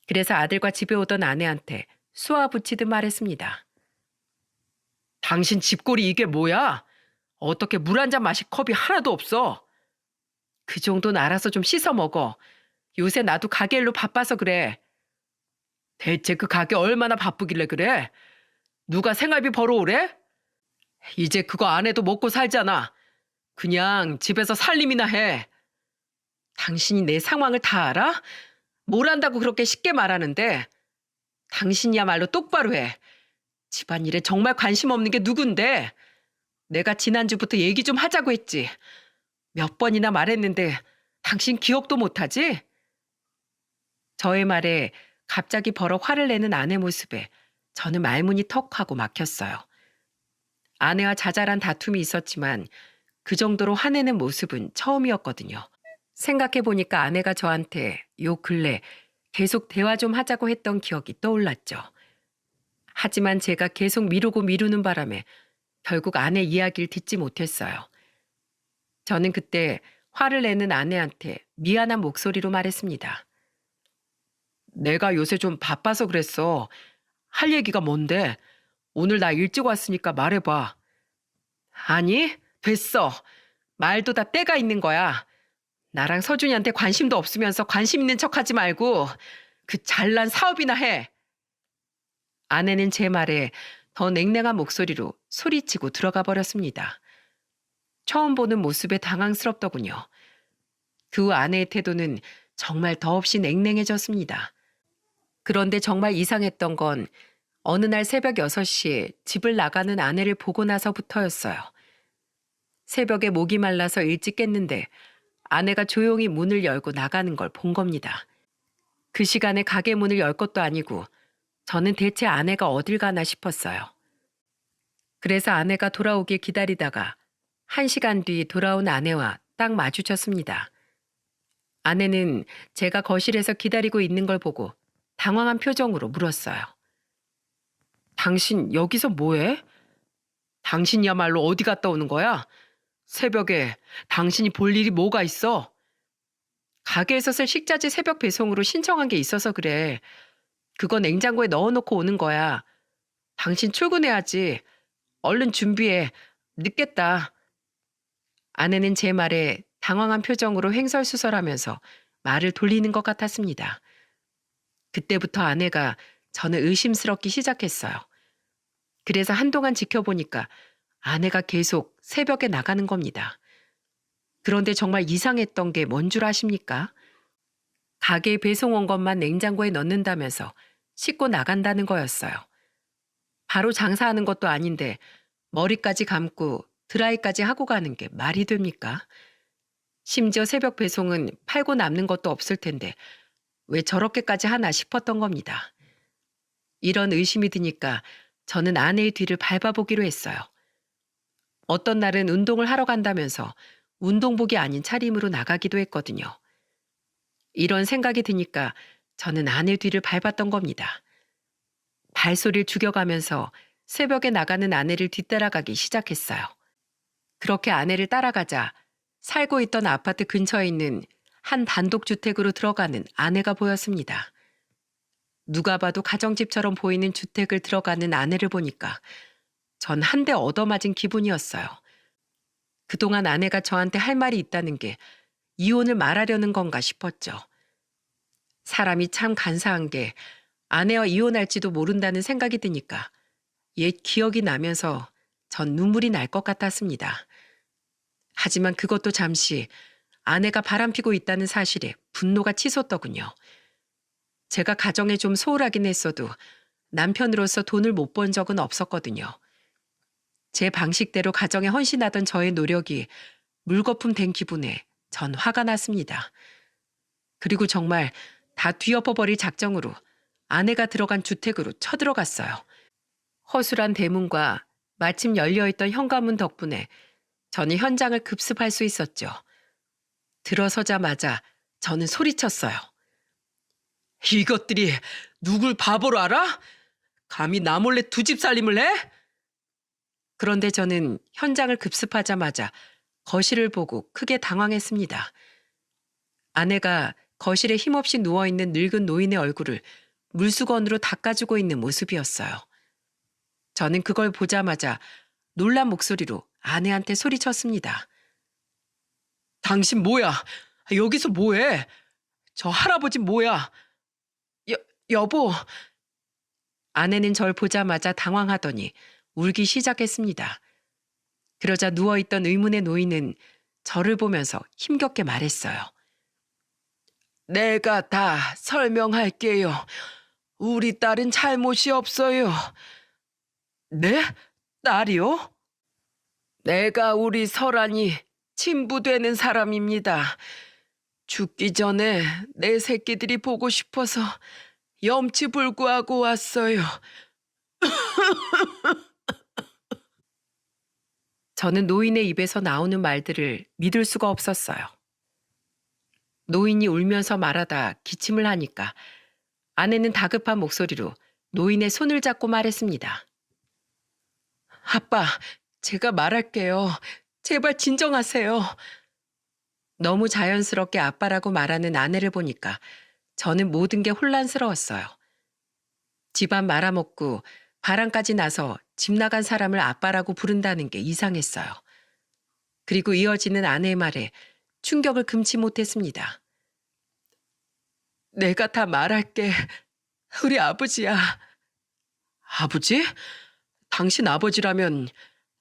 그래서 아들과 집에 오던 아내한테 쏘아붙이듯 말했습니다. 당신 집골이 이게 뭐야? 어떻게 물 한 잔 마실 컵이 하나도 없어? 그 정도는 알아서 좀 씻어 먹어. 요새 나도 가게 일로 바빠서 그래. 대체 그 가게 얼마나 바쁘길래 그래? 누가 생활비 벌어오래? 이제 그거 안 해도 먹고 살잖아. 그냥 집에서 살림이나 해. 당신이 내 상황을 다 알아? 뭘 안다고 그렇게 쉽게 말하는데. 당신이야말로 똑바로 해. 집안일에 정말 관심 없는 게 누군데? 내가 지난주부터 얘기 좀 하자고 했지. 몇 번이나 말했는데 당신 기억도 못하지? 저의 말에 갑자기 버럭 화를 내는 아내 모습에 저는 말문이 턱하고 막혔어요. 아내와 자잘한 다툼이 있었지만 그 정도로 화내는 모습은 처음이었거든요. 생각해보니까 아내가 저한테 요 근래 계속 대화 좀 하자고 했던 기억이 떠올랐죠. 하지만 제가 계속 미루고 미루는 바람에 결국 아내 이야기를 듣지 못했어요. 저는 그때 화를 내는 아내한테 미안한 목소리로 말했습니다. 내가 요새 좀 바빠서 그랬어. 할 얘기가 뭔데? 오늘 나 일찍 왔으니까 말해봐. 아니, 됐어. 말도 다 때가 있는 거야. 나랑 서준이한테 관심도 없으면서 관심 있는 척하지 말고 그 잘난 사업이나 해. 아내는 제 말에 더 냉랭한 목소리로 소리치고 들어가 버렸습니다. 처음 보는 모습에 당황스럽더군요. 그 후 아내의 태도는 정말 더없이 냉랭해졌습니다. 그런데 정말 이상했던 건 어느 날 새벽 6시에 집을 나가는 아내를 보고 나서부터였어요. 새벽에 목이 말라서 일찍 깼는데 아내가 조용히 문을 열고 나가는 걸 본 겁니다. 그 시간에 가게 문을 열 것도 아니고 저는 대체 아내가 어딜 가나 싶었어요. 그래서 아내가 돌아오길 기다리다가 1시간 뒤 돌아온 아내와 딱 마주쳤습니다. 아내는 제가 거실에서 기다리고 있는 걸 보고 당황한 표정으로 물었어요. 당신 여기서 뭐해? 당신이야말로 어디 갔다 오는 거야? 새벽에 당신이 볼 일이 뭐가 있어? 가게에서 쓸 식자재 새벽 배송으로 신청한 게 있어서 그래. 그거 냉장고에 넣어놓고 오는 거야. 당신 출근해야지. 얼른 준비해. 늦겠다. 아내는 제 말에 당황한 표정으로 횡설수설하면서 말을 돌리는 것 같았습니다. 그때부터 아내가 저는 의심스럽기 시작했어요. 그래서 한동안 지켜보니까 아내가 계속 새벽에 나가는 겁니다. 그런데 정말 이상했던 게 뭔 줄 아십니까? 가게에 배송 온 것만 냉장고에 넣는다면서 씻고 나간다는 거였어요. 바로 장사하는 것도 아닌데 머리까지 감고 드라이까지 하고 가는 게 말이 됩니까? 심지어 새벽 배송은 팔고 남는 것도 없을 텐데 왜 저렇게까지 하나 싶었던 겁니다. 이런 의심이 드니까 저는 아내의 뒤를 밟아보기로 했어요. 어떤 날은 운동을 하러 간다면서 운동복이 아닌 차림으로 나가기도 했거든요. 이런 생각이 드니까 저는 아내 뒤를 밟았던 겁니다. 발소리를 죽여가면서 새벽에 나가는 아내를 뒤따라가기 시작했어요. 그렇게 아내를 따라가자 살고 있던 아파트 근처에 있는 한 단독주택으로 들어가는 아내가 보였습니다. 누가 봐도 가정집처럼 보이는 주택을 들어가는 아내를 보니까 전 한 대 얻어맞은 기분이었어요. 그동안 아내가 저한테 할 말이 있다는 게 이혼을 말하려는 건가 싶었죠. 사람이 참 간사한 게 아내와 이혼할지도 모른다는 생각이 드니까 옛 기억이 나면서 전 눈물이 날 것 같았습니다. 하지만 그것도 잠시 아내가 바람피고 있다는 사실에 분노가 치솟더군요. 제가 가정에 좀 소홀하긴 했어도 남편으로서 돈을 못 번 적은 없었거든요. 제 방식대로 가정에 헌신하던 저의 노력이 물거품 된 기분에 전 화가 났습니다. 그리고 정말 다 뒤엎어버릴 작정으로 아내가 들어간 주택으로 쳐들어갔어요. 허술한 대문과 마침 열려있던 현관문 덕분에 저는 현장을 급습할 수 있었죠. 들어서자마자 저는 소리쳤어요. 이것들이 누굴 바보로 알아? 감히 나 몰래 두 집 살림을 해? 그런데 저는 현장을 급습하자마자 거실을 보고 크게 당황했습니다. 아내가 거실에 힘없이 누워있는 늙은 노인의 얼굴을 물수건으로 닦아주고 있는 모습이었어요. 저는 그걸 보자마자 놀란 목소리로 아내한테 소리쳤습니다. 당신 뭐야? 여기서 뭐해? 저 할아버지 뭐야? 여보. 아내는 절 보자마자 당황하더니 울기 시작했습니다. 그러자 누워있던 의문의 노인은 저를 보면서 힘겹게 말했어요. 내가 다 설명할게요. 우리 딸은 잘못이 없어요. 네? 딸이요? 내가 우리 설안이 친부되는 사람입니다. 죽기 전에 내 새끼들이 보고 싶어서 염치불구하고 왔어요. 저는 노인의 입에서 나오는 말들을 믿을 수가 없었어요. 노인이 울면서 말하다 기침을 하니까 아내는 다급한 목소리로 노인의 손을 잡고 말했습니다. 아빠, 제가 말할게요. 제발 진정하세요. 너무 자연스럽게 아빠라고 말하는 아내를 보니까 저는 모든 게 혼란스러웠어요. 집안 말아먹고 바람까지 나서 집 나간 사람을 아빠라고 부른다는 게 이상했어요. 그리고 이어지는 아내의 말에 충격을 금치 못했습니다. 내가 다 말할게. 우리 아버지야. 아버지? 당신 아버지라면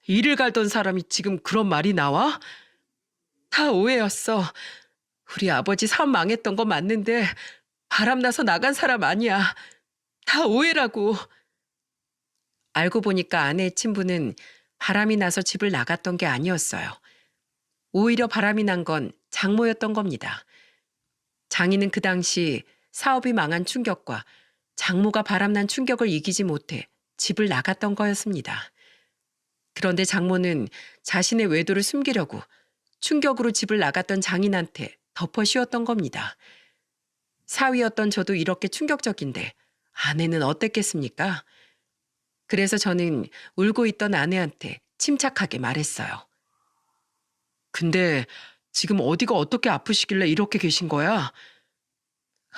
일을 갈던 사람이 지금 그런 말이 나와? 다 오해였어. 우리 아버지 사업 망했던 거 맞는데 바람나서 나간 사람 아니야. 다 오해라고. 알고 보니까 아내의 친부는 바람이 나서 집을 나갔던 게 아니었어요. 오히려 바람이 난 건 장모였던 겁니다. 장인은 그 당시 사업이 망한 충격과 장모가 바람난 충격을 이기지 못해 집을 나갔던 거였습니다. 그런데 장모는 자신의 외도를 숨기려고 충격으로 집을 나갔던 장인한테 덮어 씌웠던 겁니다. 사위였던 저도 이렇게 충격적인데 아내는 어땠겠습니까? 그래서 저는 울고 있던 아내한테 침착하게 말했어요. 근데 지금 어디가 어떻게 아프시길래 이렇게 계신 거야?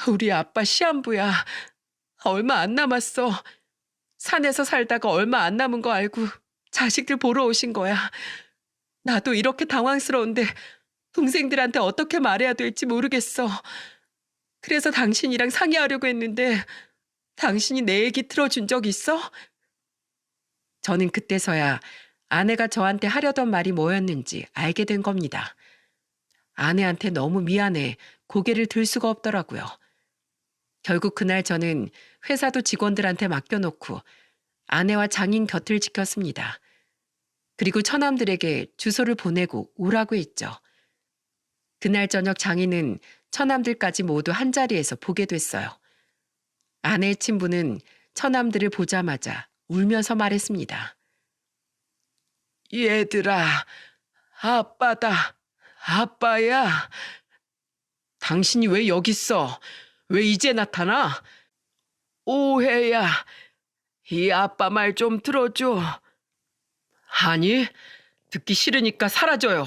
우리 아빠 시한부야. 얼마 안 남았어. 산에서 살다가 얼마 안 남은 거 알고 자식들 보러 오신 거야. 나도 이렇게 당황스러운데 동생들한테 어떻게 말해야 될지 모르겠어. 그래서 당신이랑 상의하려고 했는데 당신이 내 얘기 들어준 적 있어? 저는 그때서야 아내가 저한테 하려던 말이 뭐였는지 알게 된 겁니다. 아내한테 너무 미안해 고개를 들 수가 없더라고요. 결국 그날 저는 회사도 직원들한테 맡겨놓고 아내와 장인 곁을 지켰습니다. 그리고 처남들에게 주소를 보내고 오라고 했죠. 그날 저녁 장인은 처남들까지 모두 한자리에서 보게 됐어요. 아내의 친부는 처남들을 보자마자 울면서 말했습니다. 얘들아, 아빠다. 아빠야. 당신이 왜 여기 있어? 왜 이제 나타나? 오해야. 이 아빠 말 좀 들어줘. 아니, 듣기 싫으니까 사라져요.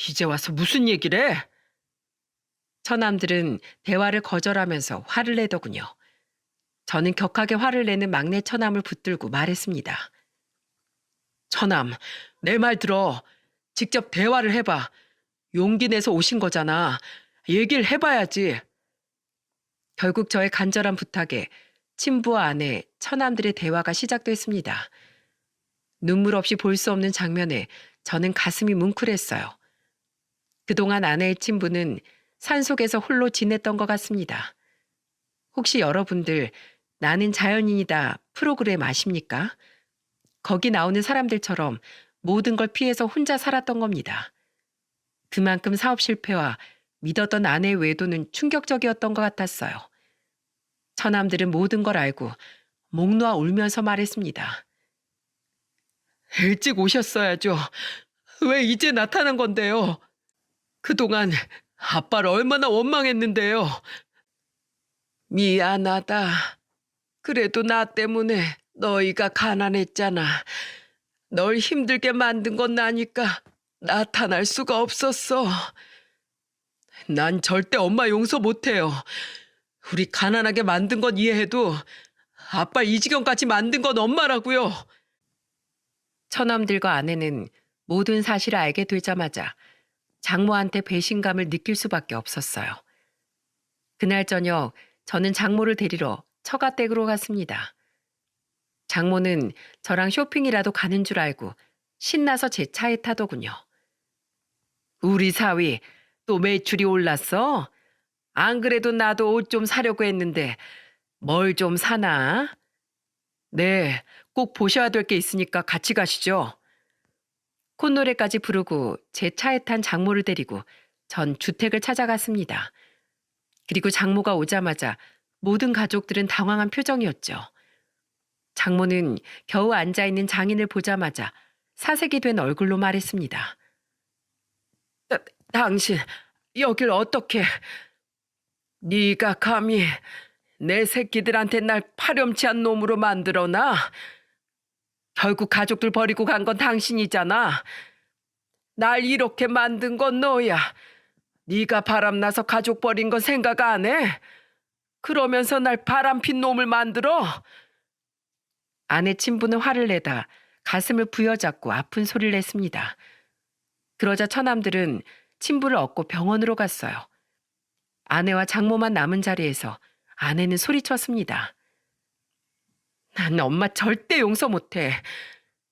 이제 와서 무슨 얘기를 해? 처남들은 대화를 거절하면서 화를 내더군요. 저는 격하게 화를 내는 막내 처남을 붙들고 말했습니다. 처남, 내 말 들어. 직접 대화를 해봐. 용기 내서 오신 거잖아. 얘기를 해봐야지. 결국 저의 간절한 부탁에 친부와 아내, 처남들의 대화가 시작됐습니다. 눈물 없이 볼 수 없는 장면에 저는 가슴이 뭉클했어요. 그동안 아내의 친부는 산속에서 홀로 지냈던 것 같습니다. 혹시 여러분들 나는 자연인이다 프로그램 아십니까? 거기 나오는 사람들처럼 모든 걸 피해서 혼자 살았던 겁니다. 그만큼 사업 실패와 믿었던 아내의 외도는 충격적이었던 것 같았어요. 처남들은 모든 걸 알고 목 놓아 울면서 말했습니다. 일찍 오셨어야죠. 왜 이제 나타난 건데요? 그동안 아빠를 얼마나 원망했는데요. 미안하다. 그래도 나 때문에 너희가 가난했잖아. 널 힘들게 만든 건 나니까 나타날 수가 없었어. 난 절대 엄마 용서 못해요. 우리 가난하게 만든 건 이해해도 아빠 이 지경까지 만든 건 엄마라고요. 처남들과 아내는 모든 사실을 알게 되자마자 장모한테 배신감을 느낄 수밖에 없었어요. 그날 저녁 저는 장모를 데리러 처가댁으로 갔습니다. 장모는 저랑 쇼핑이라도 가는 줄 알고 신나서 제 차에 타더군요. 우리 사위 또 매출이 올랐어? 안 그래도 나도 옷 좀 사려고 했는데 뭘 좀 사나? 네, 꼭 보셔야 될 게 있으니까 같이 가시죠. 콧노래까지 부르고 제 차에 탄 장모를 데리고 전 주택을 찾아갔습니다. 그리고 장모가 오자마자 모든 가족들은 당황한 표정이었죠. 장모는 겨우 앉아있는 장인을 보자마자 사색이 된 얼굴로 말했습니다. 당신 여길 어떻게... 네가 감히 내 새끼들한테 날 파렴치한 놈으로 만들어놔? 결국 가족들 버리고 간 건 당신이잖아. 날 이렇게 만든 건 너야. 네가 바람나서 가족 버린 건 생각 안 해? 그러면서 날 바람핀 놈을 만들어? 아내 친부는 화를 내다 가슴을 부여잡고 아픈 소리를 냈습니다. 그러자 처남들은 친부를 업고 병원으로 갔어요. 아내와 장모만 남은 자리에서 아내는 소리쳤습니다. 난 엄마 절대 용서 못해.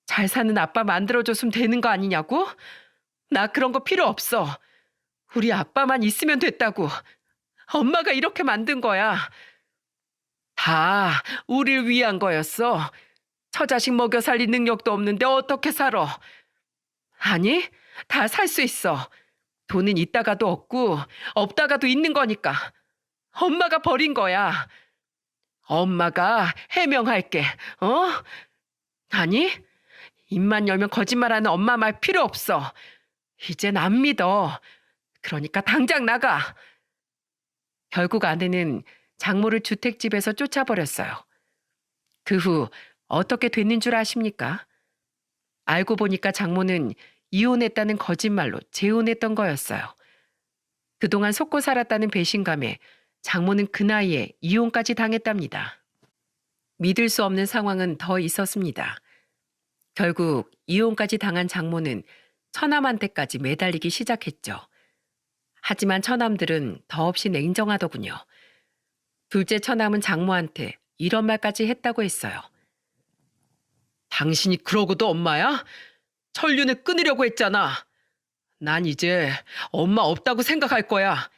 잘 사는 아빠 만들어줬으면 되는 거 아니냐고? 나 그런 거 필요 없어. 우리 아빠만 있으면 됐다고. 엄마가 이렇게 만든 거야. 다 우릴 위한 거였어. 처자식 먹여 살릴 능력도 없는데 어떻게 살아? 아니, 다 살 수 있어. 돈은 있다가도 없고 없다가도 있는 거니까. 엄마가 버린 거야. 엄마가 해명할게. 어? 아니, 입만 열면 거짓말하는 엄마 말 필요 없어. 이젠 안 믿어. 그러니까 당장 나가. 결국 아내는 장모를 주택집에서 쫓아버렸어요. 그 후 어떻게 됐는 줄 아십니까? 알고 보니까 장모는 이혼했다는 거짓말로 재혼했던 거였어요. 그동안 속고 살았다는 배신감에 장모는 그 나이에 이혼까지 당했답니다. 믿을 수 없는 상황은 더 있었습니다. 결국 이혼까지 당한 장모는 처남한테까지 매달리기 시작했죠. 하지만 처남들은 더없이 냉정하더군요. 둘째 처남은 장모한테 이런 말까지 했다고 했어요. 당신이 그러고도 엄마야? 천륜을 끊으려고 했잖아. 난 이제 엄마 없다고 생각할 거야.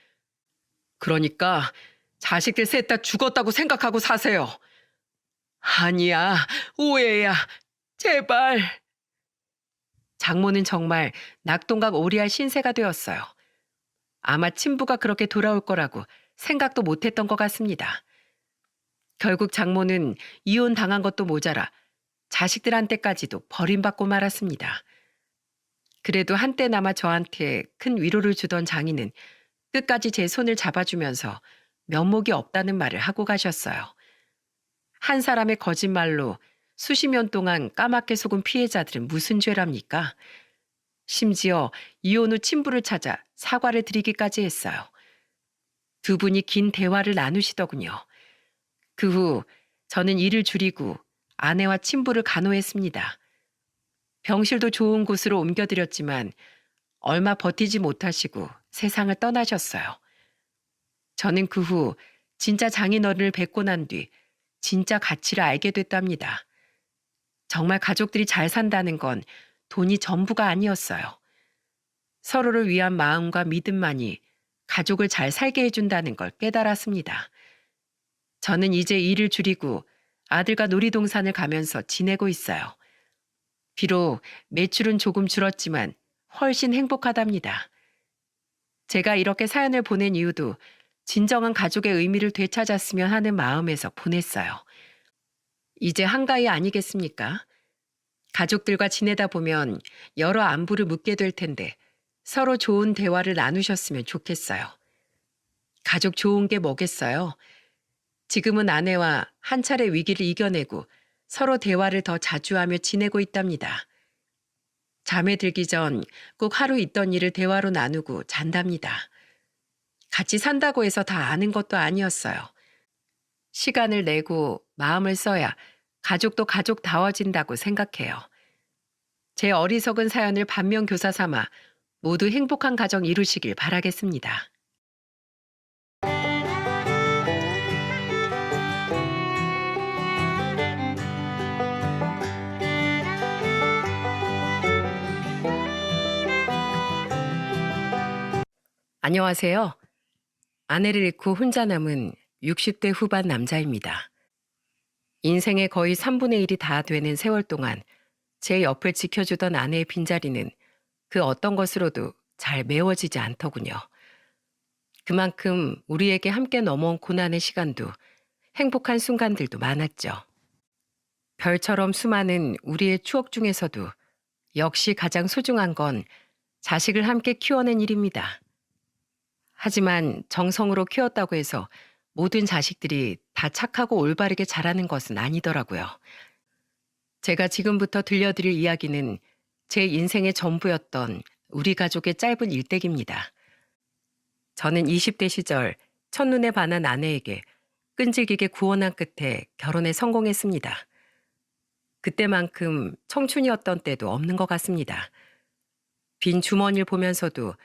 그러니까 자식들 셋 다 죽었다고 생각하고 사세요. 아니야, 오해야. 제발. 장모는 정말 낙동강 오리알 신세가 되었어요. 아마 친부가 그렇게 돌아올 거라고 생각도 못했던 것 같습니다. 결국 장모는 이혼 당한 것도 모자라 자식들한테까지도 버림받고 말았습니다. 그래도 한때나마 저한테 큰 위로를 주던 장인은 끝까지 제 손을 잡아주면서 면목이 없다는 말을 하고 가셨어요. 한 사람의 거짓말로 수십 년 동안 까맣게 속은 피해자들은 무슨 죄랍니까? 심지어 이혼 후 친부를 찾아 사과를 드리기까지 했어요. 두 분이 긴 대화를 나누시더군요. 그 후 저는 일을 줄이고 아내와 친부를 간호했습니다. 병실도 좋은 곳으로 옮겨드렸지만 얼마 버티지 못하시고 세상을 떠나셨어요. 저는 그 후 진짜 장인어른을 뵙고 난 뒤 진짜 가치를 알게 됐답니다. 정말 가족들이 잘 산다는 건 돈이 전부가 아니었어요. 서로를 위한 마음과 믿음만이 가족을 잘 살게 해준다는 걸 깨달았습니다. 저는 이제 일을 줄이고 아들과 놀이동산을 가면서 지내고 있어요. 비록 매출은 조금 줄었지만 훨씬 행복하답니다. 제가 이렇게 사연을 보낸 이유도 진정한 가족의 의미를 되찾았으면 하는 마음에서 보냈어요. 이제 한가위 아니겠습니까? 가족들과 지내다 보면 여러 안부를 묻게 될 텐데 서로 좋은 대화를 나누셨으면 좋겠어요. 가족 좋은 게 뭐겠어요? 지금은 아내와 한 차례 위기를 이겨내고 서로 대화를 더 자주 하며 지내고 있답니다. 잠에 들기 전 꼭 하루 있던 일을 대화로 나누고 잔답니다. 같이 산다고 해서 다 아는 것도 아니었어요. 시간을 내고 마음을 써야 가족도 가족다워진다고 생각해요. 제 어리석은 사연을 반면교사 삼아 모두 행복한 가정 이루시길 바라겠습니다. 안녕하세요. 아내를 잃고 혼자 남은 60대 후반 남자입니다. 인생의 거의 3분의 1이 다 되는 세월 동안 제 옆을 지켜주던 아내의 빈자리는 그 어떤 것으로도 잘 메워지지 않더군요. 그만큼 우리에게 함께 넘어온 고난의 시간도 행복한 순간들도 많았죠. 별처럼 수많은 우리의 추억 중에서도 역시 가장 소중한 건 자식을 함께 키워낸 일입니다. 하지만 정성으로 키웠다고 해서 모든 자식들이 다 착하고 올바르게 자라는 것은 아니더라고요. 제가 지금부터 들려드릴 이야기는 제 인생의 전부였던 우리 가족의 짧은 일대기입니다. 저는 20대 시절 첫눈에 반한 아내에게 끈질기게 구원한 끝에 결혼에 성공했습니다. 그때만큼 청춘이었던 때도 없는 것 같습니다. 빈 주머니를 보면서도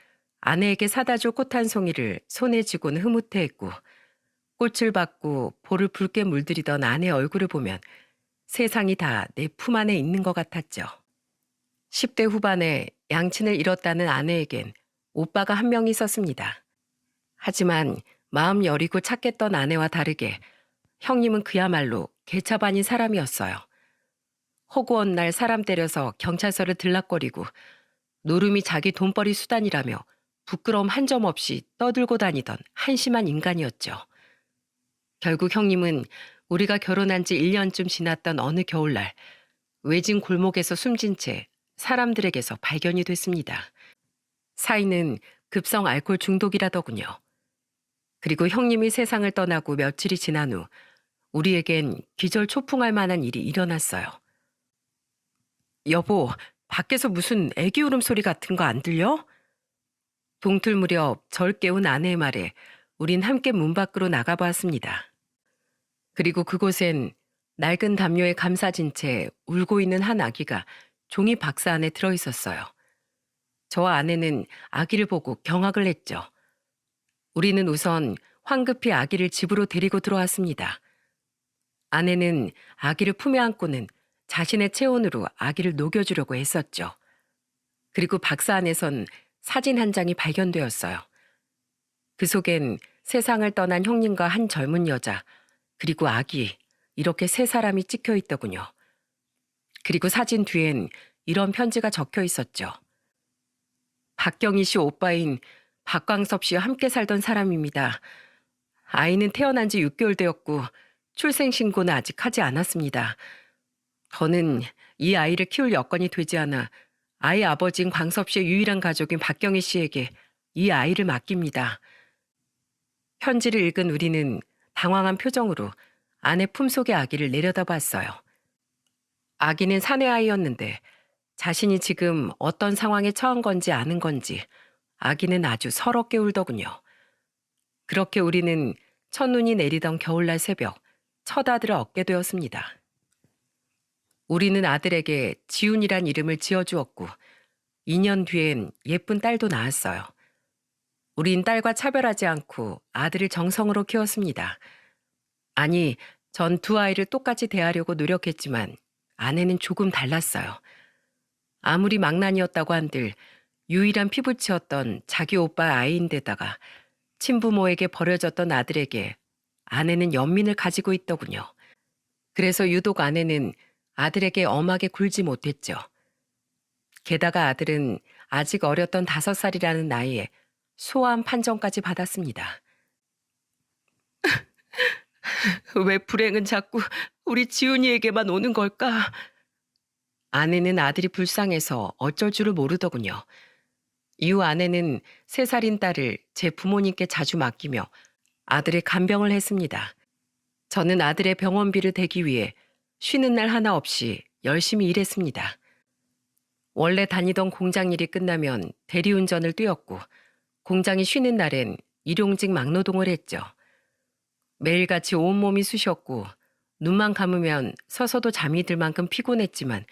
아내에게 사다 줄 꽃 한 송이를 손에 쥐고는 흐뭇해했고, 꽃을 받고 볼을 붉게 물들이던 아내의 얼굴을 보면 세상이 다 내 품 안에 있는 것 같았죠. 10대 후반에 양친을 잃었다는 아내에겐 오빠가 한 명 있었습니다. 하지만 마음 여리고 착했던 아내와 다르게 형님은 그야말로 개차반인 사람이었어요. 허구한 날 사람 때려서 경찰서를 들락거리고 노름이 자기 돈벌이 수단이라며 부끄러움 한 점 없이 떠들고 다니던 한심한 인간이었죠. 결국 형님은 우리가 결혼한 지 1년쯤 지났던 어느 겨울날 외진 골목에서 숨진 채 사람들에게서 발견이 됐습니다. 사인은 급성 알코올 중독이라더군요. 그리고 형님이 세상을 떠나고 며칠이 지난 후 우리에겐 기절초풍할 만한 일이 일어났어요. 여보, 밖에서 무슨 애기 울음소리 같은 거 안 들려? 동틀 무렵 절 깨운 아내의 말에 우린 함께 문 밖으로 나가보았습니다. 그리고 그곳엔 낡은 담요에 감싸진 채 울고 있는 한 아기가 종이 박스 안에 들어있었어요. 저와 아내는 아기를 보고 경악을 했죠. 우리는 우선 황급히 아기를 집으로 데리고 들어왔습니다. 아내는 아기를 품에 안고는 자신의 체온으로 아기를 녹여주려고 했었죠. 그리고 박스 안에선 사진 한 장이 발견되었어요. 그 속엔 세상을 떠난 형님과 한 젊은 여자, 그리고 아기, 이렇게 세 사람이 찍혀 있더군요. 그리고 사진 뒤엔 이런 편지가 적혀 있었죠. 박경희 씨 오빠인 박광섭 씨와 함께 살던 사람입니다. 아이는 태어난 지 6개월 되었고 출생신고는 아직 하지 않았습니다. 저는 이 아이를 키울 여건이 되지 않아 아이 아버지인 광섭 씨의 유일한 가족인 박경희 씨에게 이 아이를 맡깁니다. 편지를 읽은 우리는 당황한 표정으로 아내 품속의 아기를 내려다봤어요. 아기는 사내 아이였는데 자신이 지금 어떤 상황에 처한 건지 아는 건지 아기는 아주 서럽게 울더군요. 그렇게 우리는 첫눈이 내리던 겨울날 새벽 첫 아들을 얻게 되었습니다. 우리는 아들에게 지훈이란 이름을 지어주었고 2년 뒤엔 예쁜 딸도 낳았어요. 우린 딸과 차별하지 않고 아들을 정성으로 키웠습니다. 아니, 전 두 아이를 똑같이 대하려고 노력했지만 아내는 조금 달랐어요. 아무리 망난이었다고 한들 유일한 피부치였던 자기 오빠의 아이인데다가 친부모에게 버려졌던 아들에게 아내는 연민을 가지고 있더군요. 그래서 유독 아내는 아들에게 엄하게 굴지 못했죠. 게다가 아들은 아직 어렸던 5살이라는 나이에 소아암 판정까지 받았습니다. 왜 불행은 자꾸 우리 지훈이에게만 오는 걸까? 아내는 아들이 불쌍해서 어쩔 줄을 모르더군요. 이후 아내는 3살인 딸을 제 부모님께 자주 맡기며 아들의 간병을 했습니다. 저는 아들의 병원비를 대기 위해 쉬는 날 하나 없이 열심히 일했습니다. 원래 다니던 공장 일이 끝나면 대리운전을 뛰었고 공장이 쉬는 날엔 일용직 막노동을 했죠. 매일같이 온몸이 쑤셨고 눈만 감으면 서서도 잠이 들 만큼 피곤했지만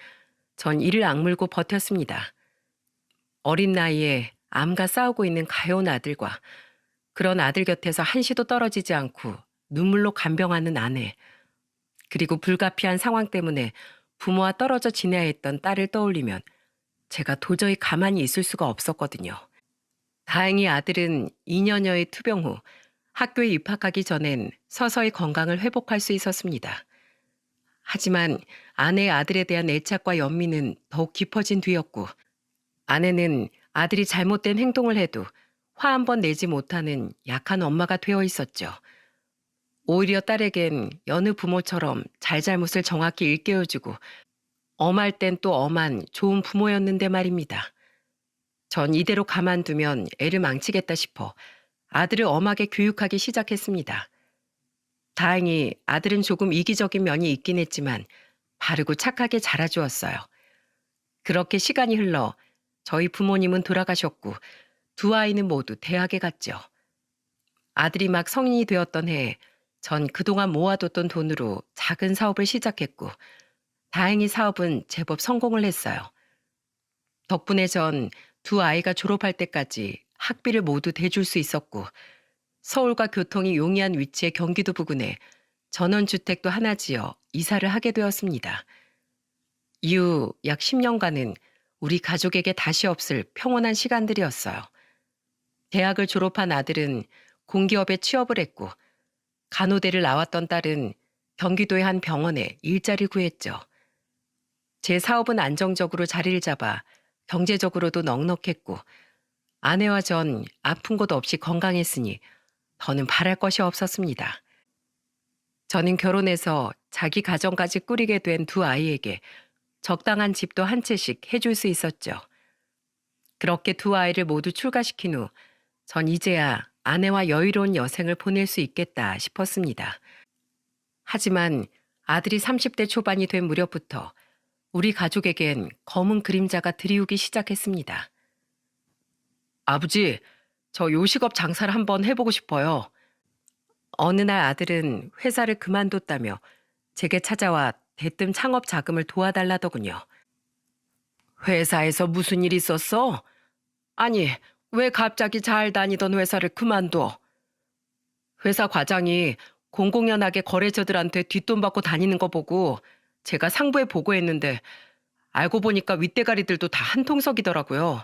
전 이를 악물고 버텼습니다. 어린 나이에 암과 싸우고 있는 가여운 아들과 그런 아들 곁에서 한시도 떨어지지 않고 눈물로 간병하는 아내, 그리고 불가피한 상황 때문에 부모와 떨어져 지내야 했던 딸을 떠올리면 제가 도저히 가만히 있을 수가 없었거든요. 다행히 아들은 2년여의 투병 후 학교에 입학하기 전엔 서서히 건강을 회복할 수 있었습니다. 하지만 아내의 아들에 대한 애착과 연민은 더욱 깊어진 뒤였고, 아내는 아들이 잘못된 행동을 해도 화 한 번 내지 못하는 약한 엄마가 되어 있었죠. 오히려 딸에겐 여느 부모처럼 잘잘못을 정확히 일깨워주고 엄할 땐 또 엄한 좋은 부모였는데 말입니다. 전 이대로 가만두면 애를 망치겠다 싶어 아들을 엄하게 교육하기 시작했습니다. 다행히 아들은 조금 이기적인 면이 있긴 했지만 바르고 착하게 자라주었어요. 그렇게 시간이 흘러 저희 부모님은 돌아가셨고 두 아이는 모두 대학에 갔죠. 아들이 막 성인이 되었던 해에 전 그동안 모아뒀던 돈으로 작은 사업을 시작했고 다행히 사업은 제법 성공을 했어요. 덕분에 전 두 아이가 졸업할 때까지 학비를 모두 대줄 수 있었고 서울과 교통이 용이한 위치의 경기도 부근에 전원주택도 하나 지어 이사를 하게 되었습니다. 이후 약 10년간은 우리 가족에게 다시 없을 평온한 시간들이었어요. 대학을 졸업한 아들은 공기업에 취업을 했고 간호대를 나왔던 딸은 경기도의 한 병원에 일자리를 구했죠. 제 사업은 안정적으로 자리를 잡아 경제적으로도 넉넉했고 아내와 전 아픈 곳 없이 건강했으니 더는 바랄 것이 없었습니다. 저는 결혼해서 자기 가정까지 꾸리게 된 두 아이에게 적당한 집도 한 채씩 해줄 수 있었죠. 그렇게 두 아이를 모두 출가시킨 후 전 이제야 아내와 여유로운 여생을 보낼 수 있겠다 싶었습니다. 하지만 아들이 30대 초반이 된 무렵부터 우리 가족에겐 검은 그림자가 드리우기 시작했습니다. 아버지, 저 요식업 장사를 한번 해보고 싶어요. 어느 날 아들은 회사를 그만뒀다며 제게 찾아와 대뜸 창업 자금을 도와달라더군요. 회사에서 무슨 일 있었어? 아니, 왜 갑자기 잘 다니던 회사를 그만둬? 회사 과장이 공공연하게 거래처들한테 뒷돈 받고 다니는 거 보고 제가 상부에 보고했는데 알고 보니까 윗대가리들도 다 한통속이더라고요.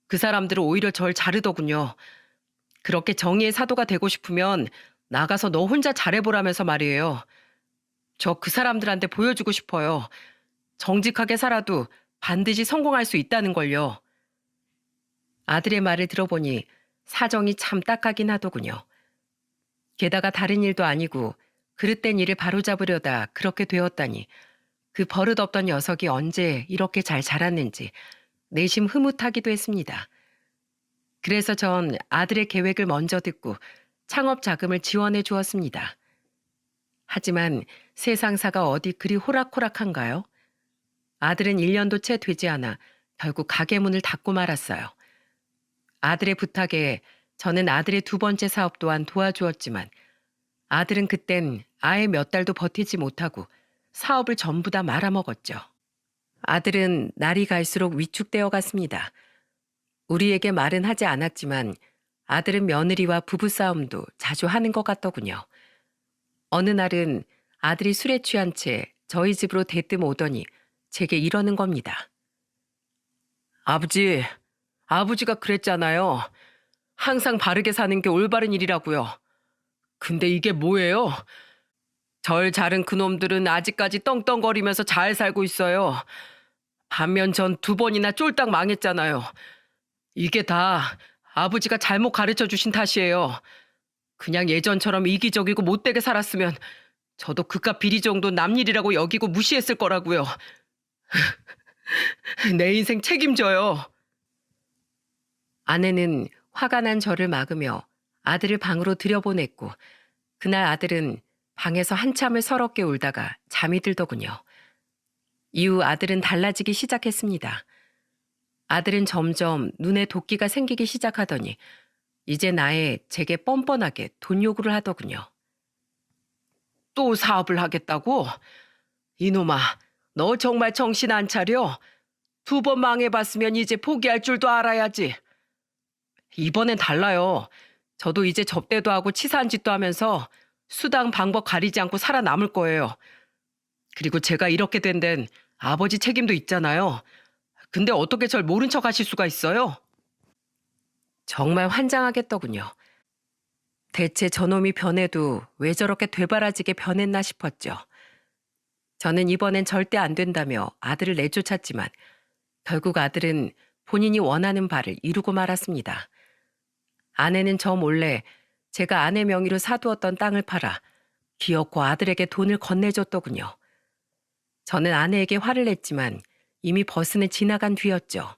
그 사람들은 오히려 절 자르더군요. 그렇게 정의의 사도가 되고 싶으면 나가서 너 혼자 잘해보라면서 말이에요. 저 그 사람들한테 보여주고 싶어요. 정직하게 살아도 반드시 성공할 수 있다는 걸요. 아들의 말을 들어보니 사정이 참 딱하긴 하더군요. 게다가 다른 일도 아니고 그릇된 일을 바로잡으려다 그렇게 되었다니 그 버릇없던 녀석이 언제 이렇게 잘 자랐는지 내심 흐뭇하기도 했습니다. 그래서 전 아들의 계획을 먼저 듣고 창업 자금을 지원해 주었습니다. 하지만 세상사가 어디 그리 호락호락한가요? 아들은 1년도 채 되지 않아 결국 가게 문을 닫고 말았어요. 아들의 부탁에 저는 아들의 두 번째 사업 또한 도와주었지만 아들은 그땐 아예 몇 달도 버티지 못하고 사업을 전부 다 말아먹었죠. 아들은 날이 갈수록 위축되어 갔습니다. 우리에게 말은 하지 않았지만 아들은 며느리와 부부싸움도 자주 하는 것 같더군요. 어느 날은 아들이 술에 취한 채 저희 집으로 대뜸 오더니 제게 이러는 겁니다. 아버지가 그랬잖아요. 항상 바르게 사는 게 올바른 일이라고요. 근데 이게 뭐예요? 절 자른 그놈들은 아직까지 떵떵거리면서 잘 살고 있어요. 반면 전 2번이나 쫄딱 망했잖아요. 이게 다 아버지가 잘못 가르쳐 주신 탓이에요. 그냥 예전처럼 이기적이고 못되게 살았으면 저도 그깟 비리 정도 남 일이라고 여기고 무시했을 거라고요. 내 인생 책임져요. 아내는 화가 난 저를 막으며 아들을 방으로 들여보냈고 그날 아들은 방에서 한참을 서럽게 울다가 잠이 들더군요. 이후 아들은 달라지기 시작했습니다. 아들은 점점 눈에 도끼가 생기기 시작하더니 이제 제게 뻔뻔하게 돈 요구를 하더군요. 또 사업을 하겠다고? 이놈아, 너 정말 정신 안 차려? 2번 망해봤으면 이제 포기할 줄도 알아야지. 이번엔 달라요. 저도 이제 접대도 하고 치사한 짓도 하면서 수당 방법 가리지 않고 살아남을 거예요. 그리고 제가 이렇게 된 데는 아버지 책임도 있잖아요. 근데 어떻게 절 모른 척 하실 수가 있어요? 정말 환장하겠더군요. 대체 저놈이 변해도 왜 저렇게 되바라지게 변했나 싶었죠. 저는 이번엔 절대 안 된다며 아들을 내쫓았지만 결국 아들은 본인이 원하는 바를 이루고 말았습니다. 아내는 저 몰래 제가 아내 명의로 사두었던 땅을 팔아 기어코 아들에게 돈을 건네줬더군요. 저는 아내에게 화를 냈지만 이미 버스는 지나간 뒤였죠.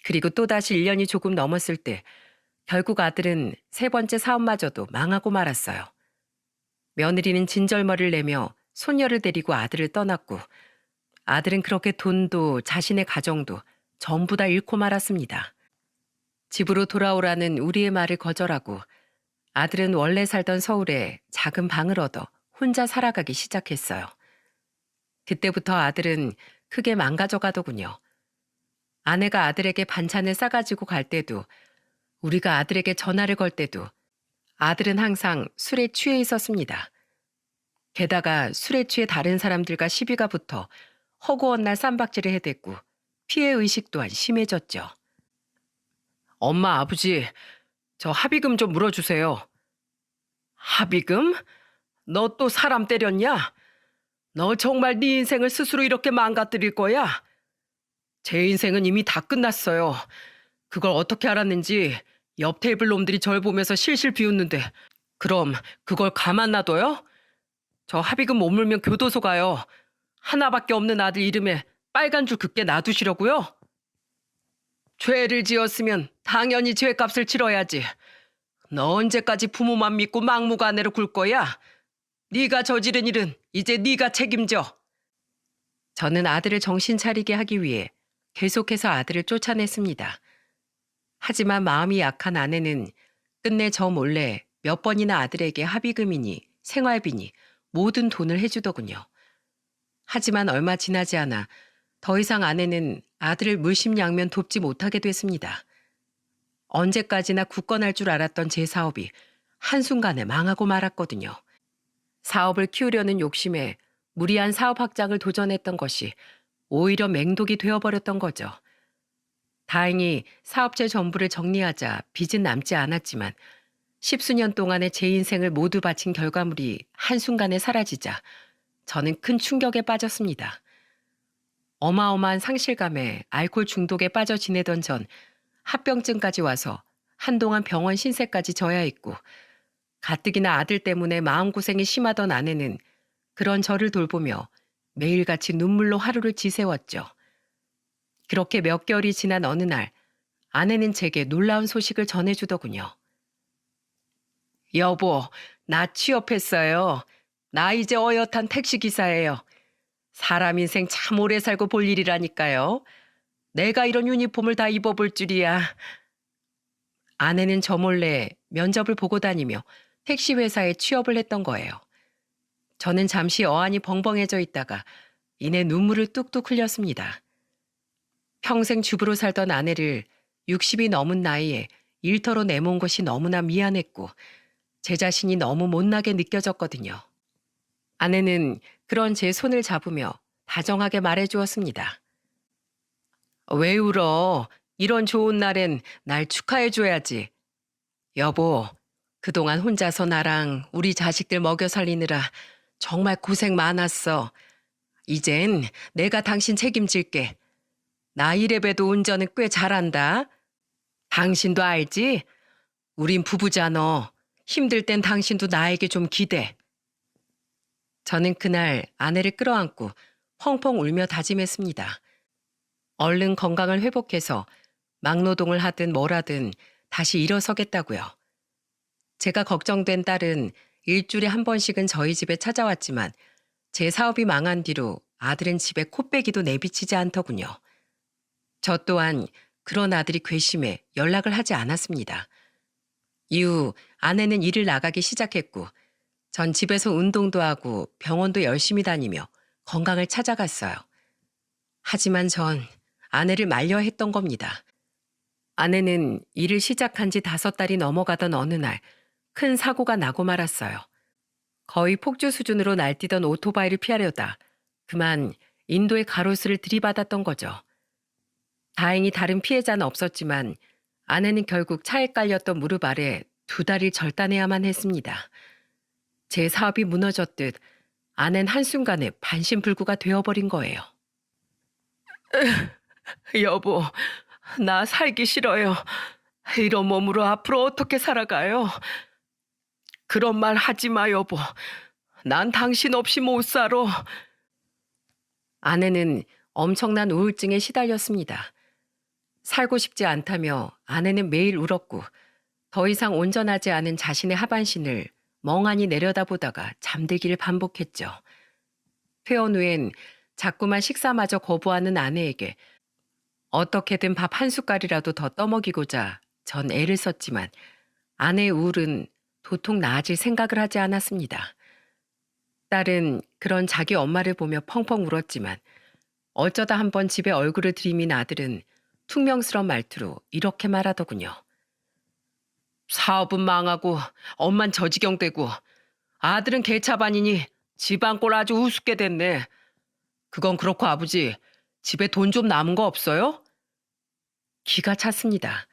그리고 또다시 1년이 조금 넘었을 때 결국 아들은 3번째 사업마저도 망하고 말았어요. 며느리는 진절머리를 내며 손녀를 데리고 아들을 떠났고 아들은 그렇게 돈도 자신의 가정도 전부 다 잃고 말았습니다. 집으로 돌아오라는 우리의 말을 거절하고 아들은 원래 살던 서울에 작은 방을 얻어 혼자 살아가기 시작했어요. 그때부터 아들은 크게 망가져가더군요. 아내가 아들에게 반찬을 싸가지고 갈 때도 우리가 아들에게 전화를 걸 때도 아들은 항상 술에 취해 있었습니다. 게다가 술에 취해 다른 사람들과 시비가 붙어 허구한 날 쌈박질을 해댔고 피해의식 또한 심해졌죠. 엄마, 아버지, 저 합의금 좀 물어주세요. 합의금? 너 또 사람 때렸냐? 너 정말 네 인생을 스스로 이렇게 망가뜨릴 거야? 제 인생은 이미 다 끝났어요. 그걸 어떻게 알았는지 옆 테이블 놈들이 절 보면서 실실 비웃는데 그럼 그걸 가만 놔둬요? 저 합의금 못 물면 교도소 가요. 하나밖에 없는 아들 이름에 빨간 줄 긋게 놔두시려고요? 죄를 지었으면 당연히 죄값을 치러야지. 너 언제까지 부모만 믿고 막무가내로 굴 거야? 네가 저지른 일은 이제 네가 책임져. 저는 아들을 정신 차리게 하기 위해 계속해서 아들을 쫓아냈습니다. 하지만 마음이 약한 아내는 끝내 저 몰래 몇 번이나 아들에게 합의금이니 생활비니 모든 돈을 해주더군요. 하지만 얼마 지나지 않아 더 이상 아내는 아들을 물심양면 돕지 못하게 됐습니다. 언제까지나 굳건할 줄 알았던 제 사업이 한순간에 망하고 말았거든요. 사업을 키우려는 욕심에 무리한 사업 확장을 도전했던 것이 오히려 맹독이 되어버렸던 거죠. 다행히 사업체 전부를 정리하자 빚은 남지 않았지만 10수년 동안의 제 인생을 모두 바친 결과물이 한순간에 사라지자 저는 큰 충격에 빠졌습니다. 어마어마한 상실감에 알코올 중독에 빠져 지내던 전 합병증까지 와서 한동안 병원 신세까지 져야 했고 가뜩이나 아들 때문에 마음고생이 심하던 아내는 그런 저를 돌보며 매일같이 눈물로 하루를 지새웠죠. 그렇게 몇 개월이 지난 어느 날 아내는 제게 놀라운 소식을 전해주더군요. 여보, 나 취업했어요. 나 이제 어엿한 택시기사예요. 사람 인생 참 오래 살고 볼 일이라니까요. 내가 이런 유니폼을 다 입어볼 줄이야. 아내는 저 몰래 면접을 보고 다니며 택시 회사에 취업을 했던 거예요. 저는 잠시 어안이 벙벙해져 있다가 이내 눈물을 뚝뚝 흘렸습니다. 평생 주부로 살던 아내를 60이 넘은 나이에 일터로 내몬 것이 너무나 미안했고 제 자신이 너무 못나게 느껴졌거든요. 아내는 그런 제 손을 잡으며 다정하게 말해주었습니다. 왜 울어? 이런 좋은 날엔 날 축하해줘야지. 여보, 그동안 혼자서 나랑 우리 자식들 먹여 살리느라 정말 고생 많았어. 이젠 내가 당신 책임질게. 나 이래봬도 운전은 꽤 잘한다. 당신도 알지? 우린 부부잖아. 힘들 땐 당신도 나에게 좀 기대. 저는 그날 아내를 끌어안고 펑펑 울며 다짐했습니다. 얼른 건강을 회복해서 막노동을 하든 뭘 하든 다시 일어서겠다고요. 제가 걱정된 딸은 일주일에 한 번씩은 저희 집에 찾아왔지만 제 사업이 망한 뒤로 아들은 집에 코빼기도 내비치지 않더군요. 저 또한 그런 아들이 괘씸해 연락을 하지 않았습니다. 이후 아내는 일을 나가기 시작했고 전 집에서 운동도 하고 병원도 열심히 다니며 건강을 찾아갔어요. 하지만 전 아내를 말려 했던 겁니다. 아내는 일을 시작한 지 5달이 넘어가던 어느 날 큰 사고가 나고 말았어요. 거의 폭주 수준으로 날뛰던 오토바이를 피하려다 그만 인도의 가로수를 들이받았던 거죠. 다행히 다른 피해자는 없었지만 아내는 결국 차에 깔렸던 무릎 아래 2다리를 절단해야만 했습니다. 제 사업이 무너졌듯 아내는 한순간에 반신불구가 되어버린 거예요. 여보, 나 살기 싫어요. 이런 몸으로 앞으로 어떻게 살아가요? 그런 말 하지 마, 여보. 난 당신 없이 못 살아. 아내는 엄청난 우울증에 시달렸습니다. 살고 싶지 않다며 아내는 매일 울었고 더 이상 온전하지 않은 자신의 하반신을 멍하니 내려다보다가 잠들기를 반복했죠. 퇴원 후엔 자꾸만 식사마저 거부하는 아내에게 어떻게든 밥 한 숟갈이라도 더 떠먹이고자 전 애를 썼지만 아내의 우울은 도통 나아질 생각을 하지 않았습니다. 딸은 그런 자기 엄마를 보며 펑펑 울었지만 어쩌다 한번 집에 얼굴을 들이민 아들은 퉁명스러운 말투로 이렇게 말하더군요. 사업은 망하고 엄만 저지경 되고 아들은 개차반이니 집안 꼴 아주 우습게 됐네. 그건 그렇고 아버지, 집에 돈 좀 남은 거 없어요? 기가 찼습니다.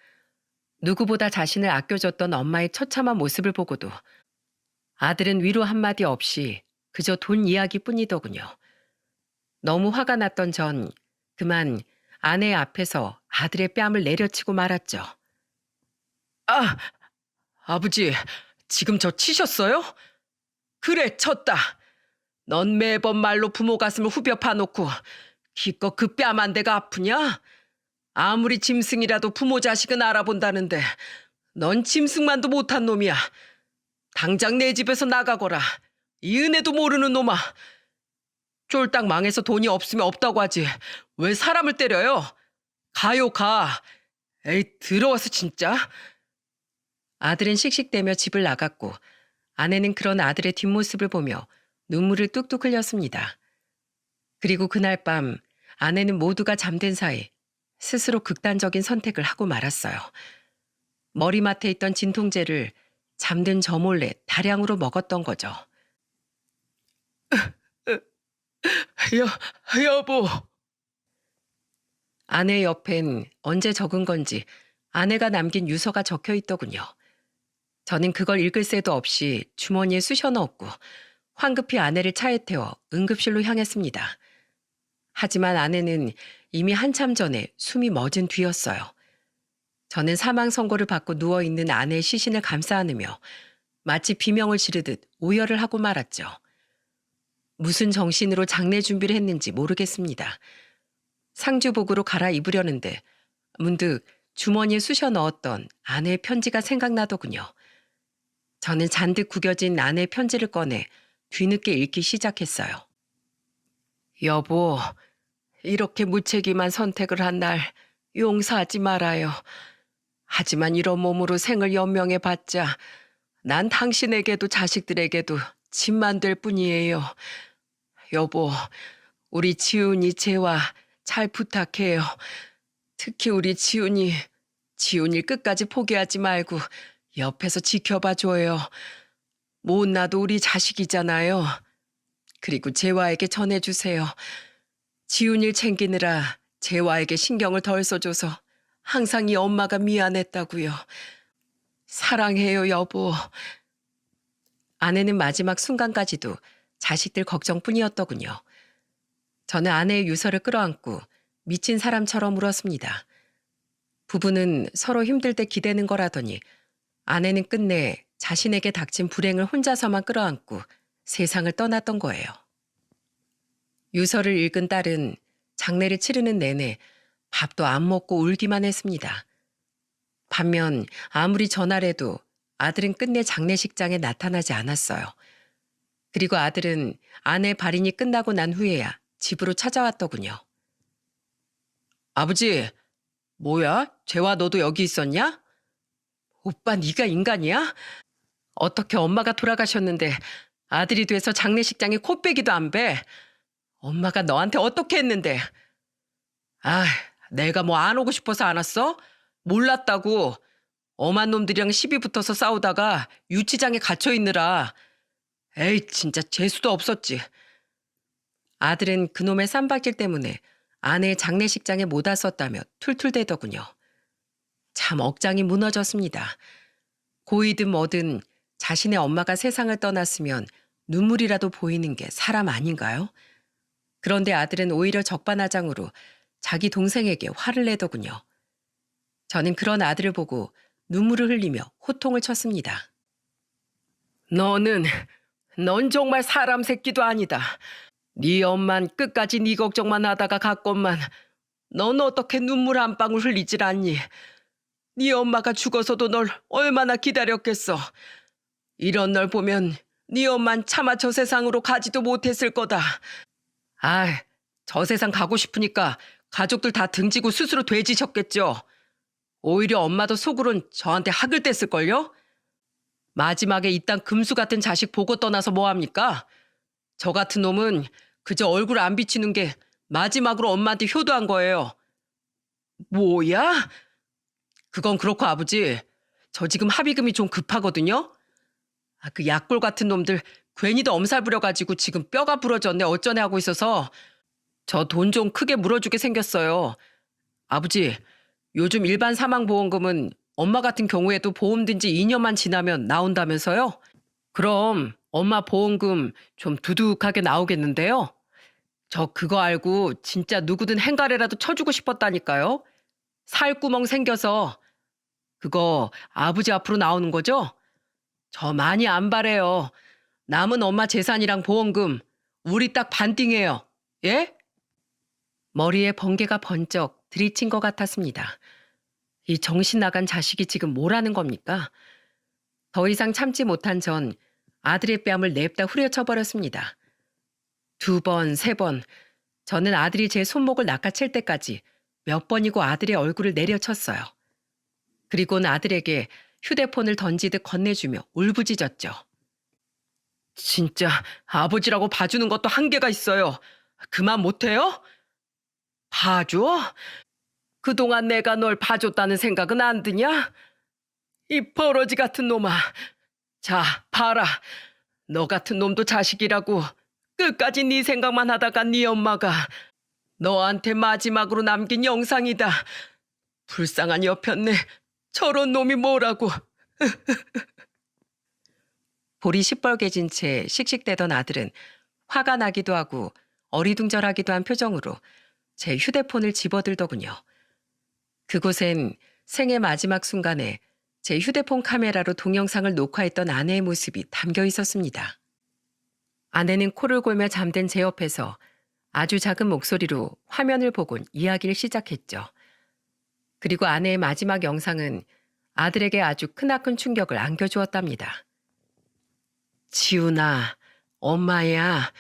누구보다 자신을 아껴줬던 엄마의 처참한 모습을 보고도 아들은 위로 한마디 없이 그저 돈 이야기뿐이더군요. 너무 화가 났던 전 그만 아내 앞에서 아들의 뺨을 내려치고 말았죠. 아, 아버지, 지금 저 치셨어요? 그래, 쳤다. 넌 매번 말로 부모 가슴을 후벼 파놓고 기껏 그 뺨 한 대가 아프냐? 아무리 짐승이라도 부모 자식은 알아본다는데 넌 짐승만도 못한 놈이야. 당장 내 집에서 나가거라. 이 은혜도 모르는 놈아. 쫄딱 망해서 돈이 없으면 없다고 하지. 왜 사람을 때려요? 가요, 가. 에이, 더러워서 진짜. 아들은 씩씩대며 집을 나갔고 아내는 그런 아들의 뒷모습을 보며 눈물을 뚝뚝 흘렸습니다. 그리고 그날 밤 아내는 모두가 잠든 사이 스스로 극단적인 선택을 하고 말았어요. 머리맡에 있던 진통제를 잠든 저 몰래 다량으로 먹었던 거죠. 여보. 아내 옆엔 언제 적은 건지 아내가 남긴 유서가 적혀 있더군요. 저는 그걸 읽을 새도 없이 주머니에 쑤셔 넣었고 황급히 아내를 차에 태워 응급실로 향했습니다. 하지만 아내는 이미 한참 전에 숨이 멎은 뒤였어요. 저는 사망 선고를 받고 누워있는 아내의 시신을 감싸 안으며 마치 비명을 지르듯 오열을 하고 말았죠. 무슨 정신으로 장례 준비를 했는지 모르겠습니다. 상주복으로 갈아입으려는데 문득 주머니에 쑤셔 넣었던 아내의 편지가 생각나더군요. 저는 잔뜩 구겨진 아내의 편지를 꺼내 뒤늦게 읽기 시작했어요. 여보, 이렇게 무책임한 선택을 한 날 용서하지 말아요. 하지만 이런 몸으로 생을 연명해 봤자 난 당신에게도 자식들에게도 짐만 될 뿐이에요. 여보, 우리 지훈이 재화 잘 부탁해요. 특히 우리 지훈이 끝까지 포기하지 말고 옆에서 지켜봐줘요. 못나도 우리 자식이잖아요. 그리고 재화에게 전해주세요. 지훈이를 챙기느라 재화에게 신경을 덜 써줘서 항상 이 엄마가 미안했다고요. 사랑해요, 여보. 아내는 마지막 순간까지도 자식들 걱정뿐이었더군요. 저는 아내의 유서를 끌어안고 미친 사람처럼 울었습니다. 부부는 서로 힘들 때 기대는 거라더니 아내는 끝내 자신에게 닥친 불행을 혼자서만 끌어안고 세상을 떠났던 거예요. 유서를 읽은 딸은 장례를 치르는 내내 밥도 안 먹고 울기만 했습니다. 반면 아무리 전화해도 아들은 끝내 장례식장에 나타나지 않았어요. 그리고 아들은 아내 발인이 끝나고 난 후에야 집으로 찾아왔더군요. 아버지, 뭐야? 재화 너도 여기 있었냐? 오빠 네가 인간이야? 어떻게 엄마가 돌아가셨는데 아들이 돼서 장례식장에 코빼기도 안 배? 엄마가 너한테 어떻게 했는데? 아, 내가 뭐 안 오고 싶어서 안 왔어? 몰랐다고. 엄한 놈들이랑 시비 붙어서 싸우다가 유치장에 갇혀 있느라. 에이, 진짜 재수도 없었지. 아들은 그놈의 쌈박질 때문에 아내의 장례식장에 못 왔었다며 툴툴대더군요. 참 억장이 무너졌습니다. 고이든 뭐든 자신의 엄마가 세상을 떠났으면 눈물이라도 보이는 게 사람 아닌가요? 그런데 아들은 오히려 적반하장으로 자기 동생에게 화를 내더군요. 저는 그런 아들을 보고 눈물을 흘리며 호통을 쳤습니다. 넌 정말 사람 새끼도 아니다. 네 엄만 끝까지 네 걱정만 하다가 갔건만 넌 어떻게 눈물 한 방울 흘리질 않니? 네 엄마가 죽어서도 널 얼마나 기다렸겠어. 이런 널 보면 네 엄만 차마 저 세상으로 가지도 못했을 거다. 아, 저 세상 가고 싶으니까 가족들 다 등지고 스스로 돼지셨겠죠. 오히려 엄마도 속으론 저한테 학을 뗐을걸요? 마지막에 이딴 금수 같은 자식 보고 떠나서 뭐합니까? 저 같은 놈은 그저 얼굴 안 비치는 게 마지막으로 엄마한테 효도한 거예요. 뭐야? 그건 그렇고 아버지, 저 지금 합의금이 좀 급하거든요? 그 약골 같은 놈들 괜히도 엄살 부려가지고 지금 뼈가 부러졌네 어쩌네 하고 있어서 저 돈 좀 크게 물어주게 생겼어요. 아버지, 요즘 일반 사망보험금은 엄마 같은 경우에도 보험 든 지 2년만 지나면 나온다면서요? 그럼 엄마 보험금 좀 두둑하게 나오겠는데요? 저 그거 알고 진짜 누구든 행가래라도 쳐주고 싶었다니까요. 살구멍 생겨서. 그거 아버지 앞으로 나오는 거죠? 저 많이 안 바래요. 남은 엄마 재산이랑 보험금 우리 딱 반띵해요. 예? 머리에 번개가 번쩍 들이친 것 같았습니다. 이 정신 나간 자식이 지금 뭐라는 겁니까? 더 이상 참지 못한 전 아들의 뺨을 냅다 후려쳐버렸습니다. 2번, 3번, 저는 아들이 제 손목을 낚아챌 때까지 몇 번이고 아들의 얼굴을 내려쳤어요. 그리고는 아들에게 휴대폰을 던지듯 건네주며 울부짖었죠. 진짜 아버지라고 봐주는 것도 한계가 있어요. 그만 못해요? 봐줘? 그동안 내가 널 봐줬다는 생각은 안 드냐? 이 버러지 같은 놈아. 자, 봐라. 너 같은 놈도 자식이라고 끝까지 네 생각만 하다가 네 엄마가 너한테 마지막으로 남긴 영상이다. 불쌍한 여편네. 저런 놈이 뭐라고. 볼이 시뻘개진 채 씩씩대던 아들은 화가 나기도 하고 어리둥절하기도 한 표정으로 제 휴대폰을 집어들더군요. 그곳엔 생애 마지막 순간에 제 휴대폰 카메라로 동영상을 녹화했던 아내의 모습이 담겨 있었습니다. 아내는 코를 골며 잠든 제 옆에서 아주 작은 목소리로 화면을 보곤 이야기를 시작했죠. 그리고 아내의 마지막 영상은 아들에게 아주 크나큰 충격을 안겨주었답니다. 지훈아, 엄마야,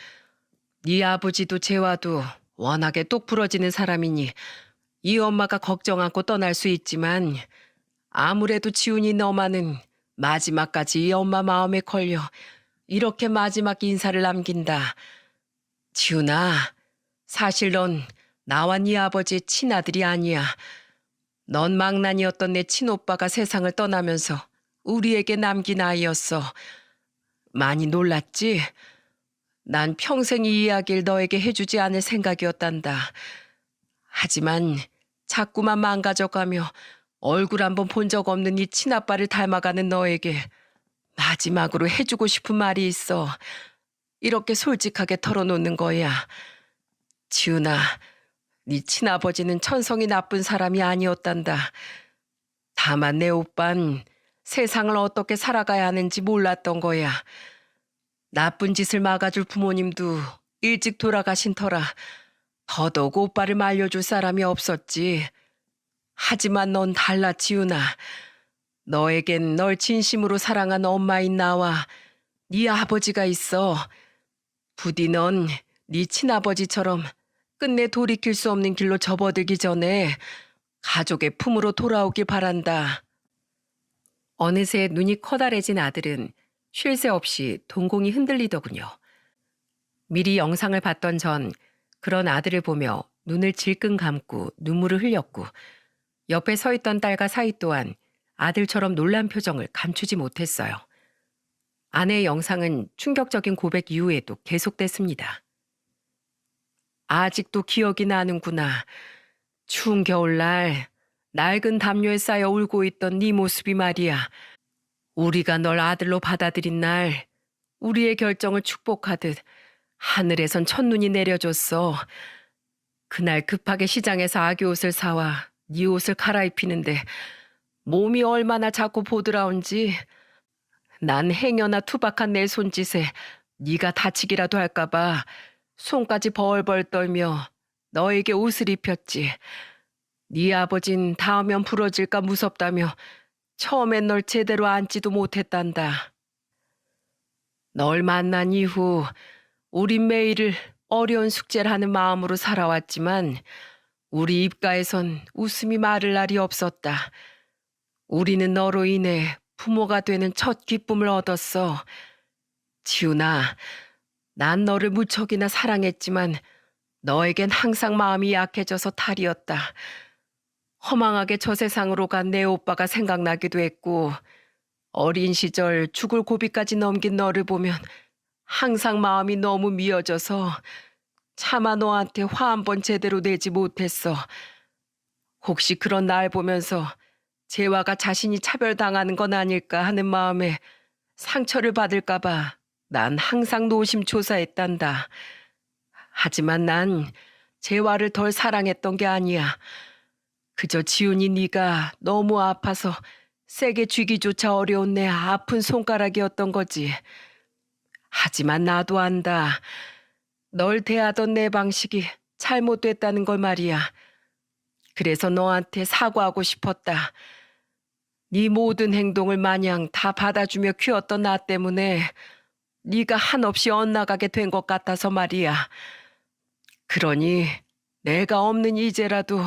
네 아버지도 재화도 워낙에 똑 부러지는 사람이니 이 엄마가 걱정 않고 떠날 수 있지만 아무래도 지훈이 너만은 마지막까지 이 엄마 마음에 걸려 이렇게 마지막 인사를 남긴다. 지훈아, 사실 넌 나와 네 아버지의 친아들이 아니야. 넌 망나니였던 내 친오빠가 세상을 떠나면서 우리에게 남긴 아이였어. 많이 놀랐지? 난 평생 이 이야기를 너에게 해주지 않을 생각이었단다. 하지만 자꾸만 망가져가며 얼굴 한번 본 적 없는 이 친아빠를 닮아가는 너에게 마지막으로 해주고 싶은 말이 있어. 이렇게 솔직하게 털어놓는 거야. 지훈아, 네 친아버지는 천성이 나쁜 사람이 아니었단다. 다만 내 오빤 세상을 어떻게 살아가야 하는지 몰랐던 거야. 나쁜 짓을 막아줄 부모님도 일찍 돌아가신 터라 더더욱 오빠를 말려줄 사람이 없었지. 하지만 넌 달라, 지훈아. 너에겐 널 진심으로 사랑한 엄마인 나와 네 아버지가 있어. 부디 넌 네 친아버지처럼 끝내 돌이킬 수 없는 길로 접어들기 전에 가족의 품으로 돌아오길 바란다. 어느새 눈이 커다래진 아들은 쉴 새 없이 동공이 흔들리더군요. 미리 영상을 봤던 전 그런 아들을 보며 눈을 질끈 감고 눈물을 흘렸고 옆에 서 있던 딸과 사이 또한 아들처럼 놀란 표정을 감추지 못했어요. 아내의 영상은 충격적인 고백 이후에도 계속됐습니다. 아직도 기억이 나는구나. 추운 겨울날 낡은 담요에 쌓여 울고 있던 네 모습이 말이야. 우리가 널 아들로 받아들인 날 우리의 결정을 축복하듯 하늘에선 첫눈이 내려줬어. 그날 급하게 시장에서 아기 옷을 사와 네 옷을 갈아입히는데 몸이 얼마나 자꾸 보드라운지 난 행여나 투박한 내 손짓에 네가 다치기라도 할까봐 손까지 벌벌 떨며 너에게 옷을 입혔지. 네 아버진 닿으면 부러질까 무섭다며 처음엔 널 제대로 안지도 못했단다. 널 만난 이후 우린 매일을 어려운 숙제를 하는 마음으로 살아왔지만 우리 입가에선 웃음이 마를 날이 없었다. 우리는 너로 인해 부모가 되는 첫 기쁨을 얻었어. 지훈아, 난 너를 무척이나 사랑했지만 너에겐 항상 마음이 약해져서 탈이었다. 허망하게 저 세상으로 간 내 오빠가 생각나기도 했고 어린 시절 죽을 고비까지 넘긴 너를 보면 항상 마음이 너무 미어져서 차마 너한테 화 한 번 제대로 내지 못했어. 혹시 그런 날 보면서 재화가 자신이 차별당하는 건 아닐까 하는 마음에 상처를 받을까 봐 난 항상 노심초사했단다. 하지만 난 재화를 덜 사랑했던 게 아니야. 그저 지훈이 네가 너무 아파서 세게 쥐기조차 어려운 내 아픈 손가락이었던 거지. 하지만 나도 안다. 널 대하던 내 방식이 잘못됐다는 걸 말이야. 그래서 너한테 사과하고 싶었다. 네 모든 행동을 마냥 다 받아주며 키웠던 나 때문에 네가 한없이 엇나가게 된 것 같아서 말이야. 그러니 내가 없는 이제라도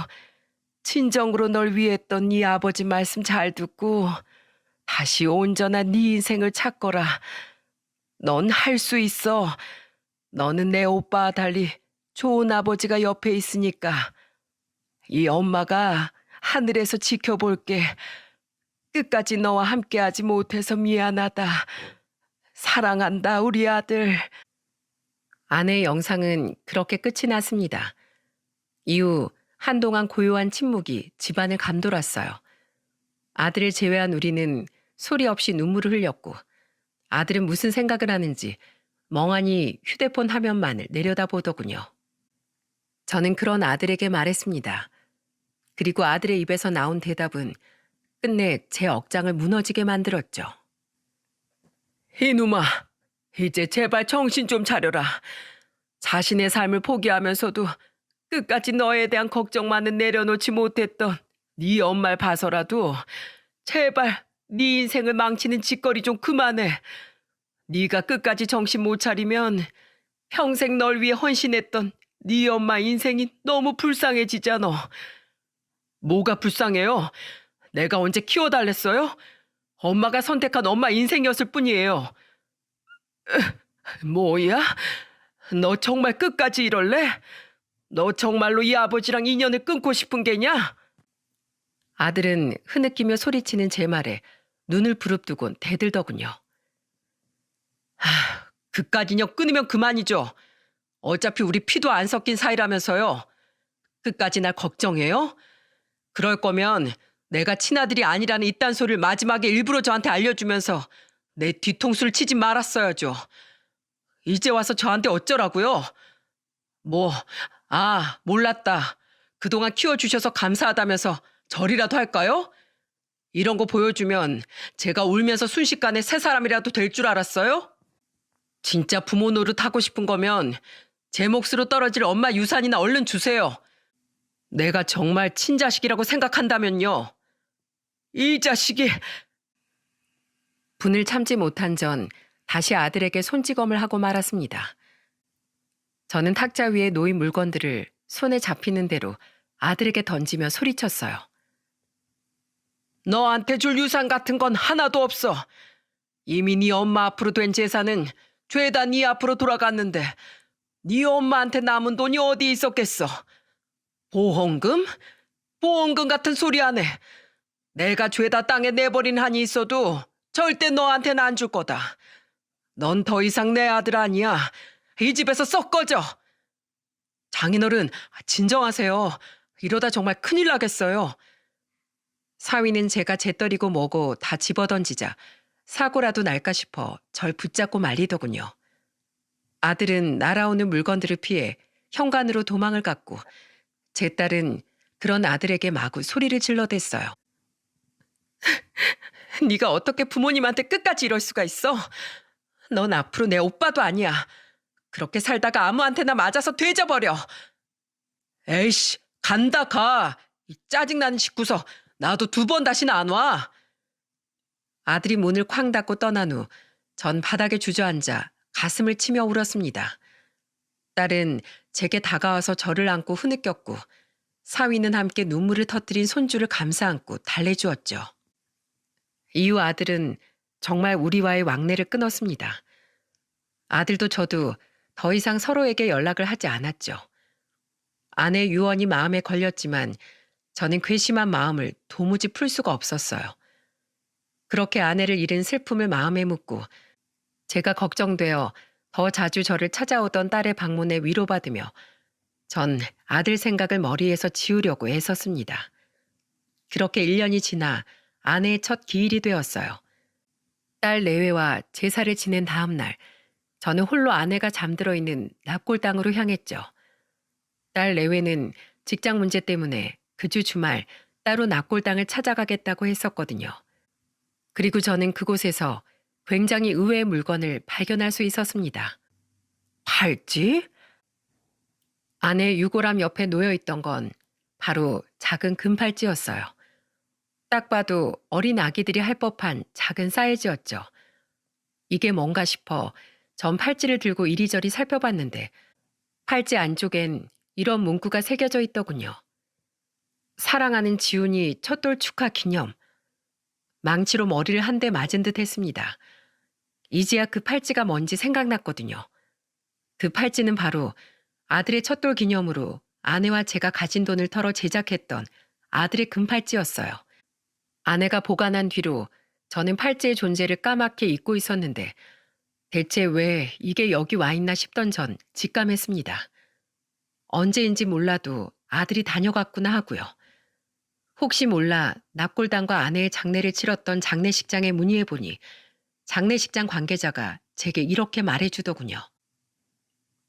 친정으로 널 위했던 네 아버지 말씀 잘 듣고 다시 온전한 네 인생을 찾거라. 넌 할 수 있어. 너는 내 오빠와 달리 좋은 아버지가 옆에 있으니까. 이 엄마가 하늘에서 지켜볼게. 끝까지 너와 함께하지 못해서 미안하다. 사랑한다, 우리 아들. 아내의 영상은 그렇게 끝이 났습니다. 이후 한동안 고요한 침묵이 집안을 감돌았어요. 아들을 제외한 우리는 소리 없이 눈물을 흘렸고 아들은 무슨 생각을 하는지 멍하니 휴대폰 화면만을 내려다보더군요. 저는 그런 아들에게 말했습니다. 그리고 아들의 입에서 나온 대답은 끝내 제 억장을 무너지게 만들었죠. 이놈아, 이제 제발 정신 좀 차려라. 자신의 삶을 포기하면서도 끝까지 너에 대한 걱정만은 내려놓지 못했던 네 엄마를 봐서라도 제발 네 인생을 망치는 짓거리 좀 그만해. 네가 끝까지 정신 못 차리면 평생 널 위해 헌신했던 네 엄마 인생이 너무 불쌍해지잖아. 뭐가 불쌍해요? 내가 언제 키워달랬어요? 엄마가 선택한 엄마 인생이었을 뿐이에요. 뭐야? 너 정말 끝까지 이럴래? 너 정말로 이 아버지랑 인연을 끊고 싶은 게냐? 아들은 흐느끼며 소리치는 제 말에 눈을 부릅뜨곤 대들더군요. 그깟 인연 끊으면 그만이죠. 어차피 우리 피도 안 섞인 사이라면서요. 끝까지 날 걱정해요? 그럴 거면 내가 친아들이 아니라는 이딴 소리를 마지막에 일부러 저한테 알려주면서 내 뒤통수를 치지 말았어야죠. 이제 와서 저한테 어쩌라고요? 몰랐다. 그동안 키워주셔서 감사하다면서 절이라도 할까요? 이런 거 보여주면 제가 울면서 순식간에 새 사람이라도 될 줄 알았어요? 진짜 부모 노릇하고 싶은 거면 제 몫으로 떨어질 엄마 유산이나 얼른 주세요. 내가 정말 친자식이라고 생각한다면요. 이 자식이... 분을 참지 못한 전 다시 아들에게 손찌검을 하고 말았습니다. 저는 탁자 위에 놓인 물건들을 손에 잡히는 대로 아들에게 던지며 소리쳤어요. 너한테 줄 유산 같은 건 하나도 없어. 이미 네 엄마 앞으로 된 재산은 죄다 네 앞으로 돌아갔는데 네 엄마한테 남은 돈이 어디 있었겠어? 보험금? 보험금 같은 소리 안 해. 내가 죄다 땅에 내버린 한이 있어도 절대 너한테는 안 줄 거다. 넌 더 이상 내 아들 아니야. 이 집에서 썩 꺼져. 장인어른, 진정하세요. 이러다 정말 큰일 나겠어요. 사위는 제가 재떨이고 뭐고 다 집어던지자 사고라도 날까 싶어 절 붙잡고 말리더군요. 아들은 날아오는 물건들을 피해 현관으로 도망을 갔고 제 딸은 그런 아들에게 마구 소리를 질러댔어요. 네가 어떻게 부모님한테 끝까지 이럴 수가 있어? 넌 앞으로 내 오빠도 아니야. 그렇게 살다가 아무한테나 맞아서 되져버려. 에이씨, 간다 가. 이 짜증나는 집구석. 나도 2번 다시는 안 와. 아들이 문을 쾅 닫고 떠난 후 전 바닥에 주저앉아 가슴을 치며 울었습니다. 딸은 제게 다가와서 저를 안고 흐느꼈고 사위는 함께 눈물을 터뜨린 손주를 감싸 안고 달래주었죠. 이후 아들은 정말 우리와의 왕래를 끊었습니다. 아들도 저도 더 이상 서로에게 연락을 하지 않았죠. 아내 유언이 마음에 걸렸지만 저는 괘씸한 마음을 도무지 풀 수가 없었어요. 그렇게 아내를 잃은 슬픔을 마음에 묻고 제가 걱정되어 더 자주 저를 찾아오던 딸의 방문에 위로받으며 전 아들 생각을 머리에서 지우려고 애썼습니다. 그렇게 1년이 지나 아내의 첫 기일이 되었어요. 딸 내외와 제사를 지낸 다음 날 저는 홀로 아내가 잠들어 있는 납골당으로 향했죠. 딸 내외는 직장 문제 때문에 그 주 주말 따로 납골당을 찾아가겠다고 했었거든요. 그리고 저는 그곳에서 굉장히 의외의 물건을 발견할 수 있었습니다. 팔찌? 아내 유골함 옆에 놓여 있던 건 바로 작은 금팔찌였어요. 딱 봐도 어린 아기들이 할 법한 작은 사이즈였죠. 이게 뭔가 싶어 전 팔찌를 들고 이리저리 살펴봤는데 팔찌 안쪽엔 이런 문구가 새겨져 있더군요. 사랑하는 지훈이 첫돌 축하 기념. 망치로 머리를 한 대 맞은 듯 했습니다. 이제야 그 팔찌가 뭔지 생각났거든요. 그 팔찌는 바로 아들의 첫돌 기념으로 아내와 제가 가진 돈을 털어 제작했던 아들의 금팔찌였어요. 아내가 보관한 뒤로 저는 팔찌의 존재를 까맣게 잊고 있었는데 대체 왜 이게 여기 와 있나 싶던 전 직감했습니다. 언제인지 몰라도 아들이 다녀갔구나 하고요. 혹시 몰라 납골당과 아내의 장례를 치렀던 장례식장에 문의해보니 장례식장 관계자가 제게 이렇게 말해주더군요.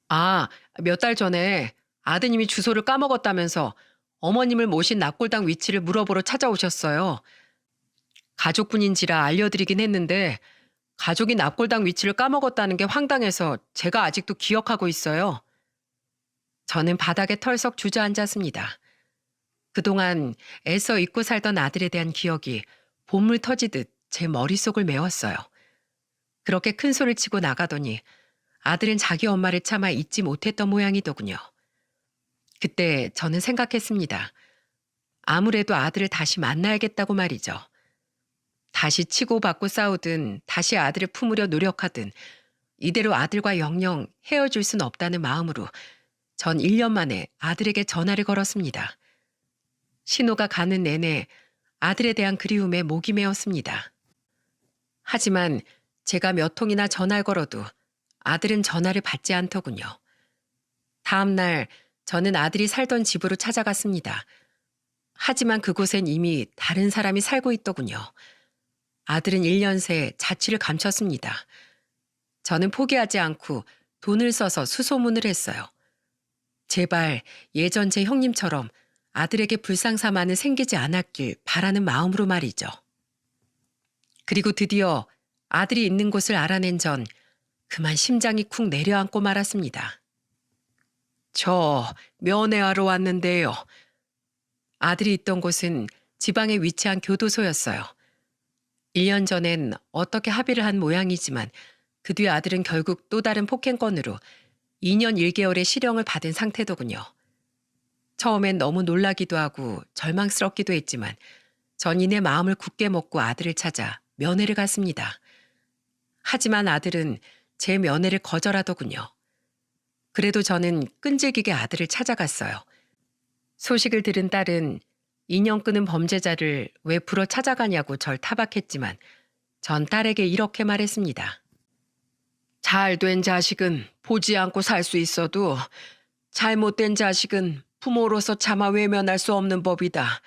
아, 몇 달 전에 아드님이 주소를 까먹었다면서 어머님을 모신 납골당 위치를 물어보러 찾아오셨어요. 가족분인지라 알려드리긴 했는데 가족이 납골당 위치를 까먹었다는 게 황당해서 제가 아직도 기억하고 있어요. 저는 바닥에 털썩 주저앉았습니다. 그동안 애써 잊고 살던 아들에 대한 기억이 봇물 터지듯 제 머릿속을 메웠어요. 그렇게 큰 소리를 치고 나가더니 아들은 자기 엄마를 차마 잊지 못했던 모양이더군요. 그때 저는 생각했습니다. 아무래도 아들을 다시 만나야겠다고 말이죠. 다시 치고받고 싸우든 다시 아들을 품으려 노력하든 이대로 아들과 영영 헤어질 순 없다는 마음으로 전 1년 만에 아들에게 전화를 걸었습니다. 신호가 가는 내내 아들에 대한 그리움에 목이 메었습니다. 하지만 제가 몇 통이나 전화를 걸어도 아들은 전화를 받지 않더군요. 다음 날 저는 아들이 살던 집으로 찾아갔습니다. 하지만 그곳엔 이미 다른 사람이 살고 있더군요. 아들은 1년 새 자취를 감췄습니다. 저는 포기하지 않고 돈을 써서 수소문을 했어요. 제발 예전 제 형님처럼 아들에게 불상사만은 생기지 않았길 바라는 마음으로 말이죠. 그리고 드디어 아들이 있는 곳을 알아낸 전 그만 심장이 쿵 내려앉고 말았습니다. 저 면회하러 왔는데요. 아들이 있던 곳은 지방에 위치한 교도소였어요. 1년 전엔 어떻게 합의를 한 모양이지만 그 뒤 아들은 결국 또 다른 폭행건으로 2년 1개월의 실형을 받은 상태더군요. 처음엔 너무 놀라기도 하고 절망스럽기도 했지만 전 이내 마음을 굳게 먹고 아들을 찾아 면회를 갔습니다. 하지만 아들은 제 면회를 거절하더군요. 그래도 저는 끈질기게 아들을 찾아갔어요. 소식을 들은 딸은 인연 끄는 범죄자를 왜 불어 찾아가냐고 절 타박했지만 전 딸에게 이렇게 말했습니다. 잘된 자식은 보지 않고 살 수 있어도 잘못된 자식은 부모로서 차마 외면할 수 없는 법이다.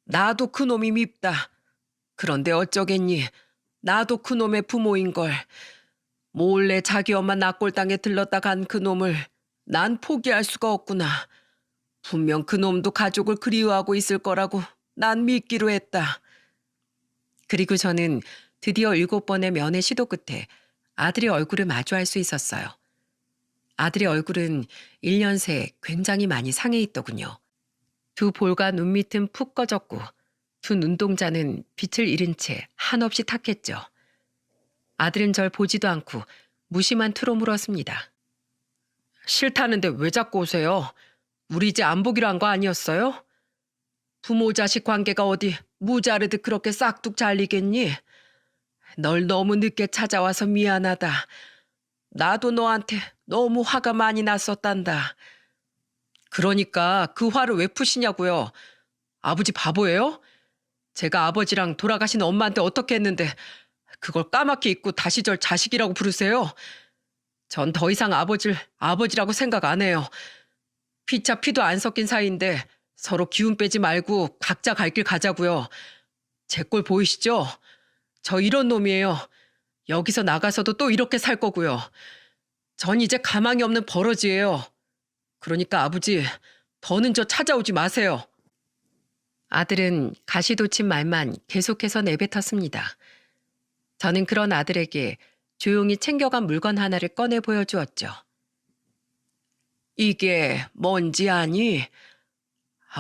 나도 그놈이 밉다. 그런데 어쩌겠니? 나도 그놈의 부모인걸. 몰래 자기 엄마 납골당에 들렀다 간 그놈을 난 포기할 수가 없구나. 분명 그놈도 가족을 그리워하고 있을 거라고 난 믿기로 했다. 그리고 저는 드디어 7번의 면회 시도 끝에 아들의 얼굴을 마주할 수 있었어요. 아들의 얼굴은 1년 새 굉장히 많이 상해 있더군요. 두 볼과 눈 밑은 푹 꺼졌고 두 눈동자는 빛을 잃은 채 한없이 탁했죠. 아들은 절 보지도 않고 무심한 투로 물었습니다. 싫다는데 왜 자꾸 오세요? 우리 이제 안 보기로 한 거 아니었어요? 부모 자식 관계가 어디 무자르듯 그렇게 싹둑 잘리겠니? 널 너무 늦게 찾아와서 미안하다. 나도 너한테 너무 화가 많이 났었단다. 그러니까 그 화를 왜 푸시냐고요? 아버지 바보예요? 제가 아버지랑 돌아가신 엄마한테 어떻게 했는데 그걸 까맣게 잊고 다시 절 자식이라고 부르세요? 전 더 이상 아버지를 아버지라고 생각 안 해요. 피차 피도 안 섞인 사이인데 서로 기운 빼지 말고 각자 갈 길 가자고요. 제 꼴 보이시죠? 저 이런 놈이에요. 여기서 나가서도 또 이렇게 살 거고요. 전 이제 가망이 없는 버러지예요. 그러니까 아버지, 더는 저 찾아오지 마세요. 아들은 가시돋친 말만 계속해서 내뱉었습니다. 저는 그런 아들에게 조용히 챙겨간 물건 하나를 꺼내 보여주었죠. 이게 뭔지 아니?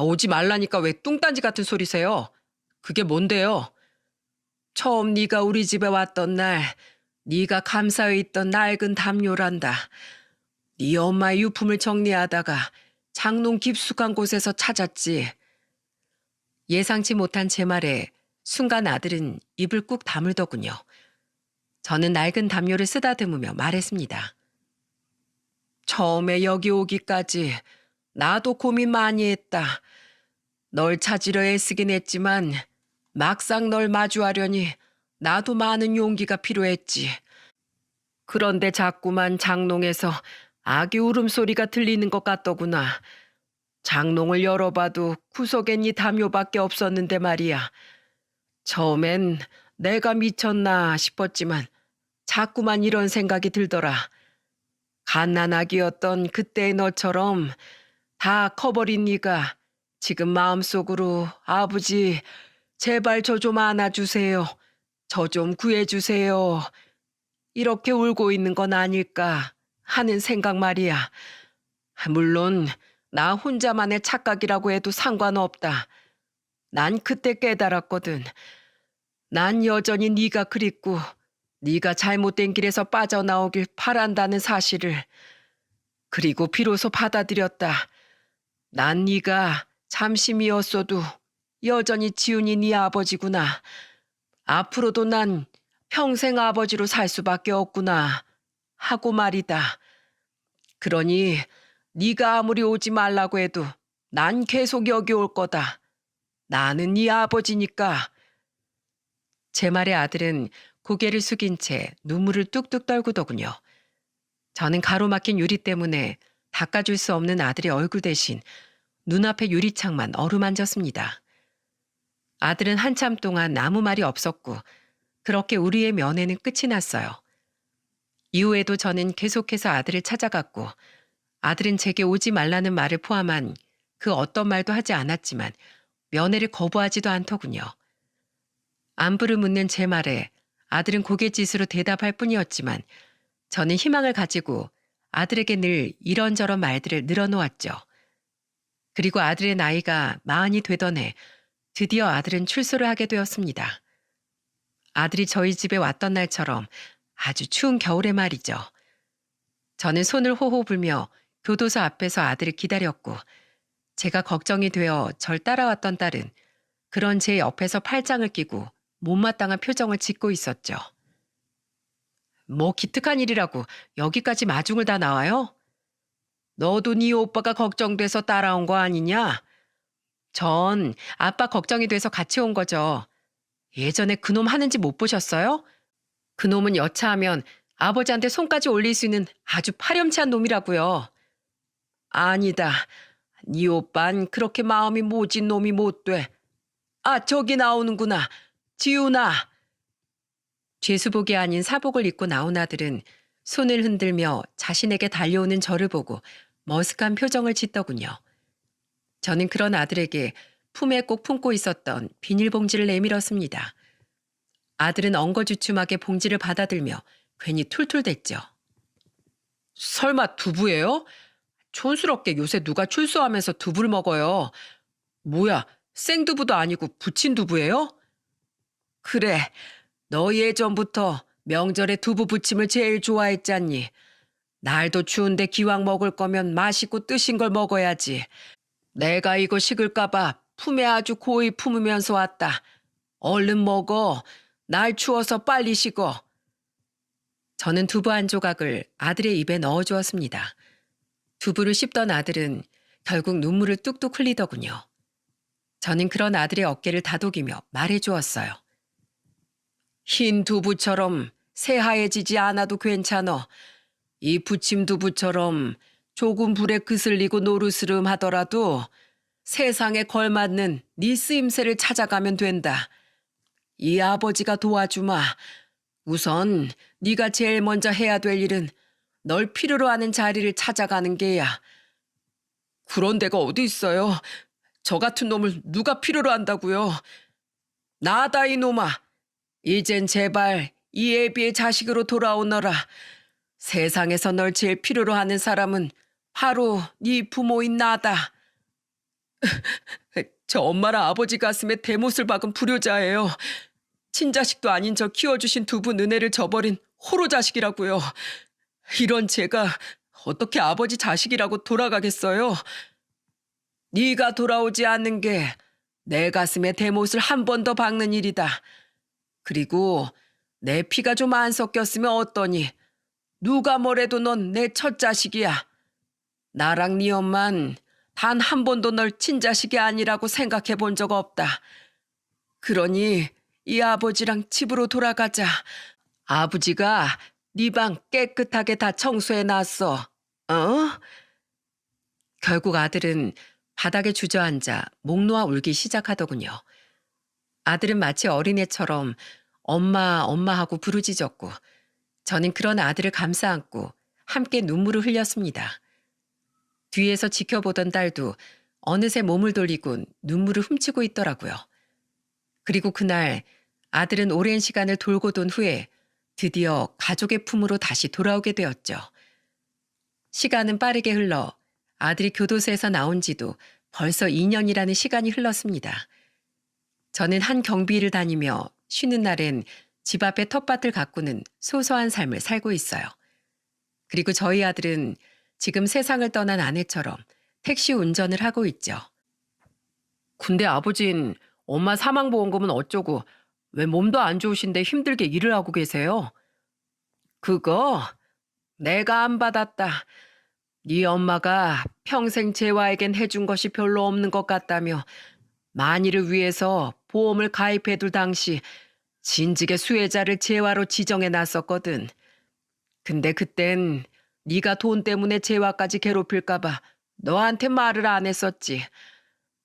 오지 말라니까 왜 뚱딴지 같은 소리세요? 그게 뭔데요? 처음 네가 우리 집에 왔던 날 네가 감싸여 있던 낡은 담요란다. 네 엄마의 유품을 정리하다가 장롱 깊숙한 곳에서 찾았지. 예상치 못한 제 말에 순간 아들은 입을 꾹 다물더군요. 저는 낡은 담요를 쓰다듬으며 말했습니다. 처음에 여기 오기까지 나도 고민 많이 했다. 널 찾으려 애쓰긴 했지만 막상 널 마주하려니 나도 많은 용기가 필요했지. 그런데 자꾸만 장롱에서 아기 울음소리가 들리는 것 같더구나. 장롱을 열어봐도 구석엔 이 담요밖에 없었는데 말이야. 처음엔 내가 미쳤나 싶었지만 자꾸만 이런 생각이 들더라. 갓난아기였던 그때의 너처럼 다 커버린 네가 지금 마음속으로 아버지 제발 저 좀 안아주세요. 저 좀 구해주세요. 이렇게 울고 있는 건 아닐까 하는 생각 말이야. 물론 나 혼자만의 착각이라고 해도 상관없다. 난 그때 깨달았거든. 난 여전히 네가 그립고 네가 잘못된 길에서 빠져나오길 바란다는 사실을. 그리고 비로소 받아들였다. 난 네가 잠시 미웠어도 여전히 지훈이 네 아버지구나. 앞으로도 난 평생 아버지로 살 수밖에 없구나 하고 말이다. 그러니 네가 아무리 오지 말라고 해도 난 계속 여기 올 거다. 나는 네 아버지니까. 제 말에 아들은 고개를 숙인 채 눈물을 뚝뚝 떨구더군요. 저는 가로막힌 유리 때문에 닦아줄 수 없는 아들의 얼굴 대신 눈앞의 유리창만 어루만졌습니다. 아들은 한참 동안 아무 말이 없었고 그렇게 우리의 면회는 끝이 났어요. 이후에도 저는 계속해서 아들을 찾아갔고 아들은 제게 오지 말라는 말을 포함한 그 어떤 말도 하지 않았지만 면회를 거부하지도 않더군요. 안부를 묻는 제 말에 아들은 고갯짓으로 대답할 뿐이었지만 저는 희망을 가지고 아들에게 늘 이런저런 말들을 늘어놓았죠. 그리고 아들의 나이가 40이 되던 해 드디어 아들은 출소를 하게 되었습니다. 아들이 저희 집에 왔던 날처럼 아주 추운 겨울의 말이죠. 저는 손을 호호 불며 교도소 앞에서 아들을 기다렸고 제가 걱정이 되어 절 따라왔던 딸은 그런 제 옆에서 팔짱을 끼고 못마땅한 표정을 짓고 있었죠. 뭐 기특한 일이라고 여기까지 마중을 다 나와요? 너도 네 오빠가 걱정돼서 따라온 거 아니냐? 전 아빠 걱정이 돼서 같이 온 거죠. 예전에 그놈 하는지 못 보셨어요? 그놈은 여차하면 아버지한테 손까지 올릴 수 있는 아주 파렴치한 놈이라고요. 아니다. 네 오빤 그렇게 마음이 모진 놈이 못 돼. 아, 저기 나오는구나. 지훈아. 죄수복이 아닌 사복을 입고 나온 아들은 손을 흔들며 자신에게 달려오는 저를 보고 머쓱한 표정을 짓더군요. 저는 그런 아들에게 품에 꼭 품고 있었던 비닐봉지를 내밀었습니다. 아들은 엉거주춤하게 봉지를 받아들며 괜히 툴툴댔죠. 설마 두부예요? 촌스럽게 요새 누가 출소하면서 두부를 먹어요. 뭐야, 생두부도 아니고 부친 두부예요? 그래, 너 예전부터 명절에 두부 부침을 제일 좋아했잖니. 날도 추운데 기왕 먹을 거면 맛있고 뜨신 걸 먹어야지. 내가 이거 식을까봐 품에 아주 고이 품으면서 왔다. 얼른 먹어. 날 추워서 빨리 식어. 저는 두부 한 조각을 아들의 입에 넣어주었습니다. 두부를 씹던 아들은 결국 눈물을 뚝뚝 흘리더군요. 저는 그런 아들의 어깨를 다독이며 말해주었어요. 흰 두부처럼 새하얘지지 않아도 괜찮어. 이 부침 두부처럼 조금 불에 그슬리고 노르스름 하더라도 세상에 걸맞는 네 쓰임새를 찾아가면 된다. 이 아버지가 도와주마. 우선 네가 제일 먼저 해야 될 일은 널 필요로 하는 자리를 찾아가는 게야. 그런 데가 어디 있어요? 저 같은 놈을 누가 필요로 한다고요? 나다 이놈아. 이젠 제발 이 애비의 자식으로 돌아오너라. 세상에서 널 제일 필요로 하는 사람은 바로 네 부모인 나다. 저 엄마랑 아버지 가슴에 대못을 박은 불효자예요. 친자식도 아닌 저 키워주신 두부 은혜를 저버린 호로 자식이라고요. 이런 제가 어떻게 아버지 자식이라고 돌아가겠어요? 네가 돌아오지 않는 게 내 가슴에 대못을 한 번 더 박는 일이다. 그리고 내 피가 좀 안 섞였으면 어떠니? 누가 뭐래도 넌 내 첫 자식이야. 나랑 네 엄만 단 한 번도 널 친자식이 아니라고 생각해 본 적 없다. 그러니 이 아버지랑 집으로 돌아가자. 아버지가 네 방 깨끗하게 다 청소해 놨어. 어? 결국 아들은 바닥에 주저앉아 목 놓아 울기 시작하더군요. 아들은 마치 어린애처럼 엄마, 엄마 하고 부르짖었고 저는 그런 아들을 감싸 안고 함께 눈물을 흘렸습니다. 뒤에서 지켜보던 딸도 어느새 몸을 돌리곤 눈물을 훔치고 있더라고요. 그리고 그날 아들은 오랜 시간을 돌고 돈 후에 드디어 가족의 품으로 다시 돌아오게 되었죠. 시간은 빠르게 흘러 아들이 교도소에서 나온 지도 벌써 2년이라는 시간이 흘렀습니다. 저는 한 경비를 다니며 쉬는 날엔 집 앞에 텃밭을 가꾸는 소소한 삶을 살고 있어요. 그리고 저희 아들은 지금 세상을 떠난 아내처럼 택시 운전을 하고 있죠. 근데 아버진 엄마 사망보험금은 어쩌고 왜 몸도 안 좋으신데 힘들게 일을 하고 계세요? 그거 내가 안 받았다. 네 엄마가 평생 재화에겐 해준 것이 별로 없는 것 같다며 만일을 위해서 보험을 가입해둘 당시 진즉에 수혜자를 재화로 지정해 놨었거든. 근데 그땐 네가 돈 때문에 재화까지 괴롭힐까봐 너한테 말을 안 했었지.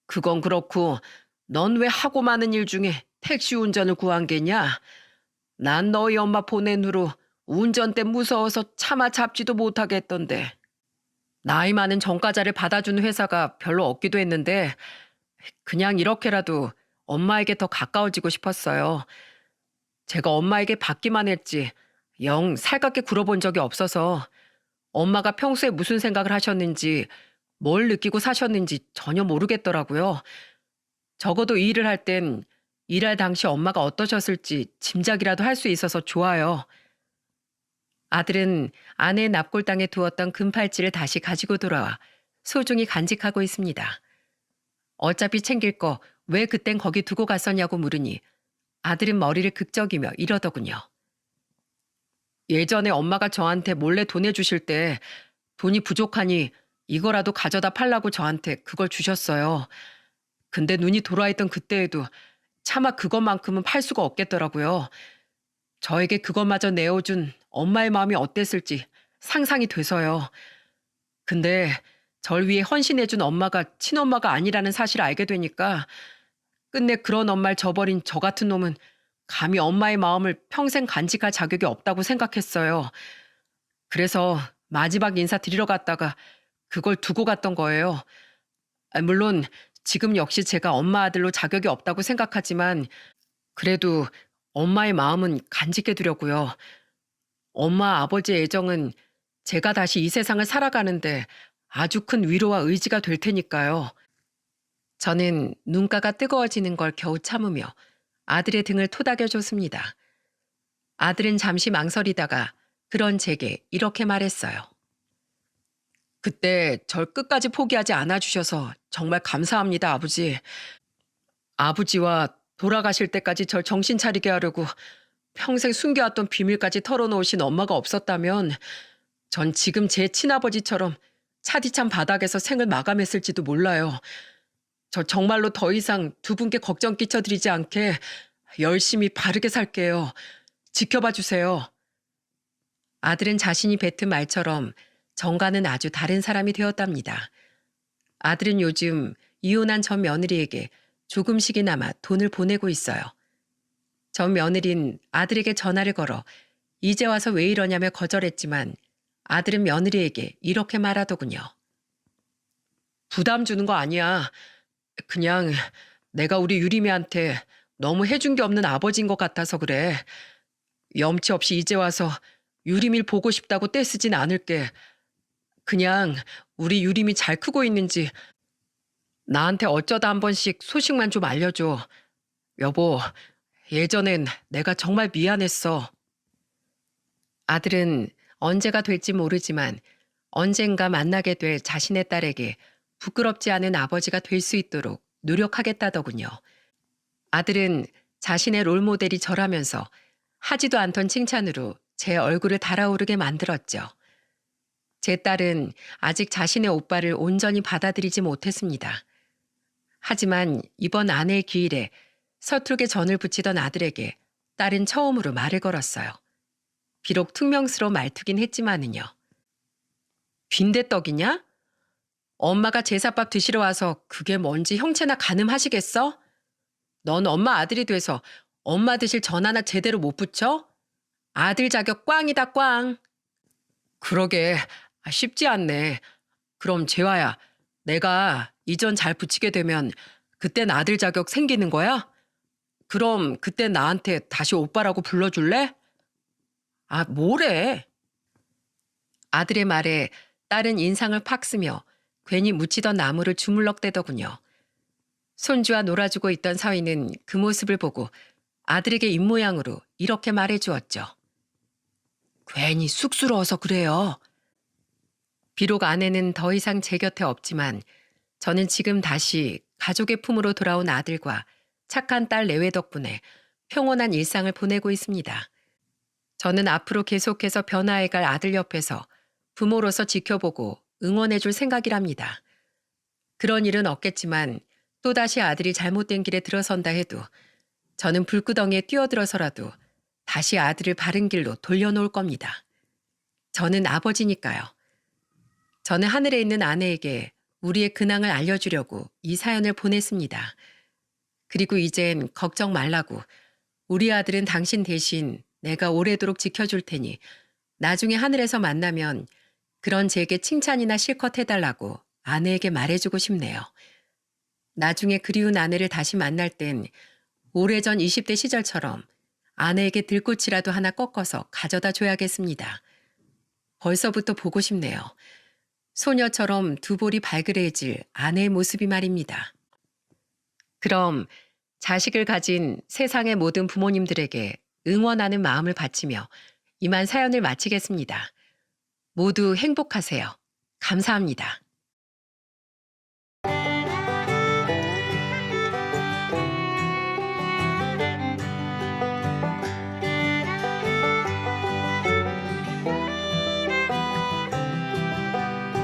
그건 그렇고 넌 왜 하고 많은 일 중에 택시 운전을 구한 게냐? 난 너희 엄마 보낸 후로 운전대 무서워서 차마 잡지도 못하겠던데. 나이 많은 전과자를 받아주는 회사가 별로 없기도 했는데 그냥 이렇게라도 엄마에게 더 가까워지고 싶었어요. 제가 엄마에게 받기만 했지 영 살갑게 굴어본 적이 없어서 엄마가 평소에 무슨 생각을 하셨는지 뭘 느끼고 사셨는지 전혀 모르겠더라고요. 적어도 이 일을 할 땐 일할 당시 엄마가 어떠셨을지 짐작이라도 할 수 있어서 좋아요. 아들은 아내의 납골당에 두었던 금팔찌를 다시 가지고 돌아와 소중히 간직하고 있습니다. 어차피 챙길 거 왜 그땐 거기 두고 갔었냐고 물으니 아들은 머리를 극적이며 이러더군요. 예전에 엄마가 저한테 몰래 돈 해주실 때 돈이 부족하니 이거라도 가져다 팔라고 저한테 그걸 주셨어요. 근데 눈이 돌아있던 그때에도 차마 그것만큼은 팔 수가 없겠더라고요. 저에게 그것마저 내어준 엄마의 마음이 어땠을지 상상이 돼서요. 근데 절 위해 헌신해준 엄마가 친엄마가 아니라는 사실을 알게 되니까 끝내 그런 엄마를 저버린 저 같은 놈은 감히 엄마의 마음을 평생 간직할 자격이 없다고 생각했어요. 그래서 마지막 인사 드리러 갔다가 그걸 두고 갔던 거예요. 물론 지금 역시 제가 엄마 아들로 자격이 없다고 생각하지만 그래도 엄마의 마음은 간직해 두려고요. 엄마 아버지의 애정은 제가 다시 이 세상을 살아가는데 아주 큰 위로와 의지가 될 테니까요. 저는 눈가가 뜨거워지는 걸 겨우 참으며 아들의 등을 토닥여줬습니다. 아들은 잠시 망설이다가 그런 제게 이렇게 말했어요. 그때 절 끝까지 포기하지 않아주셔서 정말 감사합니다, 아버지. 아버지와 돌아가실 때까지 절 정신 차리게 하려고 평생 숨겨왔던 비밀까지 털어놓으신 엄마가 없었다면 전 지금 제 친아버지처럼 차디찬 바닥에서 생을 마감했을지도 몰라요. 저 정말로 더 이상 두 분께 걱정 끼쳐드리지 않게 열심히 바르게 살게요. 지켜봐 주세요. 아들은 자신이 뱉은 말처럼 정과는 아주 다른 사람이 되었답니다. 아들은 요즘 이혼한 전 며느리에게 조금씩이나마 돈을 보내고 있어요. 전 며느린 아들에게 전화를 걸어 이제 와서 왜 이러냐며 거절했지만 아들은 며느리에게 이렇게 말하더군요. 부담 주는 거 아니야. 그냥 내가 우리 유림이한테 너무 해준 게 없는 아버지인 것 같아서 그래. 염치 없이 이제 와서 유림이를 보고 싶다고 떼쓰진 않을게. 그냥 우리 유림이 잘 크고 있는지 나한테 어쩌다 한 번씩 소식만 좀 알려줘. 여보, 예전엔 내가 정말 미안했어. 아들은 언제가 될지 모르지만 언젠가 만나게 될 자신의 딸에게 부끄럽지 않은 아버지가 될 수 있도록 노력하겠다더군요. 아들은 자신의 롤모델이 저라면서 하지도 않던 칭찬으로 제 얼굴을 달아오르게 만들었죠. 제 딸은 아직 자신의 오빠를 온전히 받아들이지 못했습니다. 하지만 이번 아내의 기일에 서툴게 전을 붙이던 아들에게 딸은 처음으로 말을 걸었어요. 비록 퉁명스러운 말투긴 했지만은요. 빈대떡이냐? 엄마가 제사밥 드시러 와서 그게 뭔지 형체나 가늠하시겠어? 넌 엄마 아들이 돼서 엄마 드실 전 하나 제대로 못 붙여? 아들 자격 꽝이다 꽝. 그러게 쉽지 않네. 그럼 재화야, 내가 이전 잘 붙이게 되면 그땐 아들 자격 생기는 거야? 그럼 그때 나한테 다시 오빠라고 불러줄래? 아, 뭐래? 아들의 말에 딸은 인상을 팍 쓰며 괜히 묻히던 나무를 주물럭대더군요. 손주와 놀아주고 있던 서희는 그 모습을 보고 아들에게 입모양으로 이렇게 말해주었죠. 괜히 쑥스러워서 그래요. 비록 아내는 더 이상 제 곁에 없지만 저는 지금 다시 가족의 품으로 돌아온 아들과 착한 딸 내외 덕분에 평온한 일상을 보내고 있습니다. 저는 앞으로 계속해서 변화해갈 아들 옆에서 부모로서 지켜보고 응원해줄 생각이랍니다. 그런 일은 없겠지만 또다시 아들이 잘못된 길에 들어선다 해도 저는 불구덩이에 뛰어들어서라도 다시 아들을 바른 길로 돌려놓을 겁니다. 저는 아버지니까요. 저는 하늘에 있는 아내에게 우리의 근황을 알려주려고 이 사연을 보냈습니다. 그리고 이젠 걱정 말라고 우리 아들은 당신 대신 내가 오래도록 지켜줄 테니 나중에 하늘에서 만나면 그런 제게 칭찬이나 실컷 해달라고 아내에게 말해주고 싶네요. 나중에 그리운 아내를 다시 만날 땐 오래전 20대 시절처럼 아내에게 들꽃이라도 하나 꺾어서 가져다 줘야겠습니다. 벌써부터 보고 싶네요. 소녀처럼 두 볼이 발그레해질 아내의 모습이 말입니다. 그럼 자식을 가진 세상의 모든 부모님들에게 응원하는 마음을 바치며 이만 사연을 마치겠습니다. 모두 행복하세요. 감사합니다.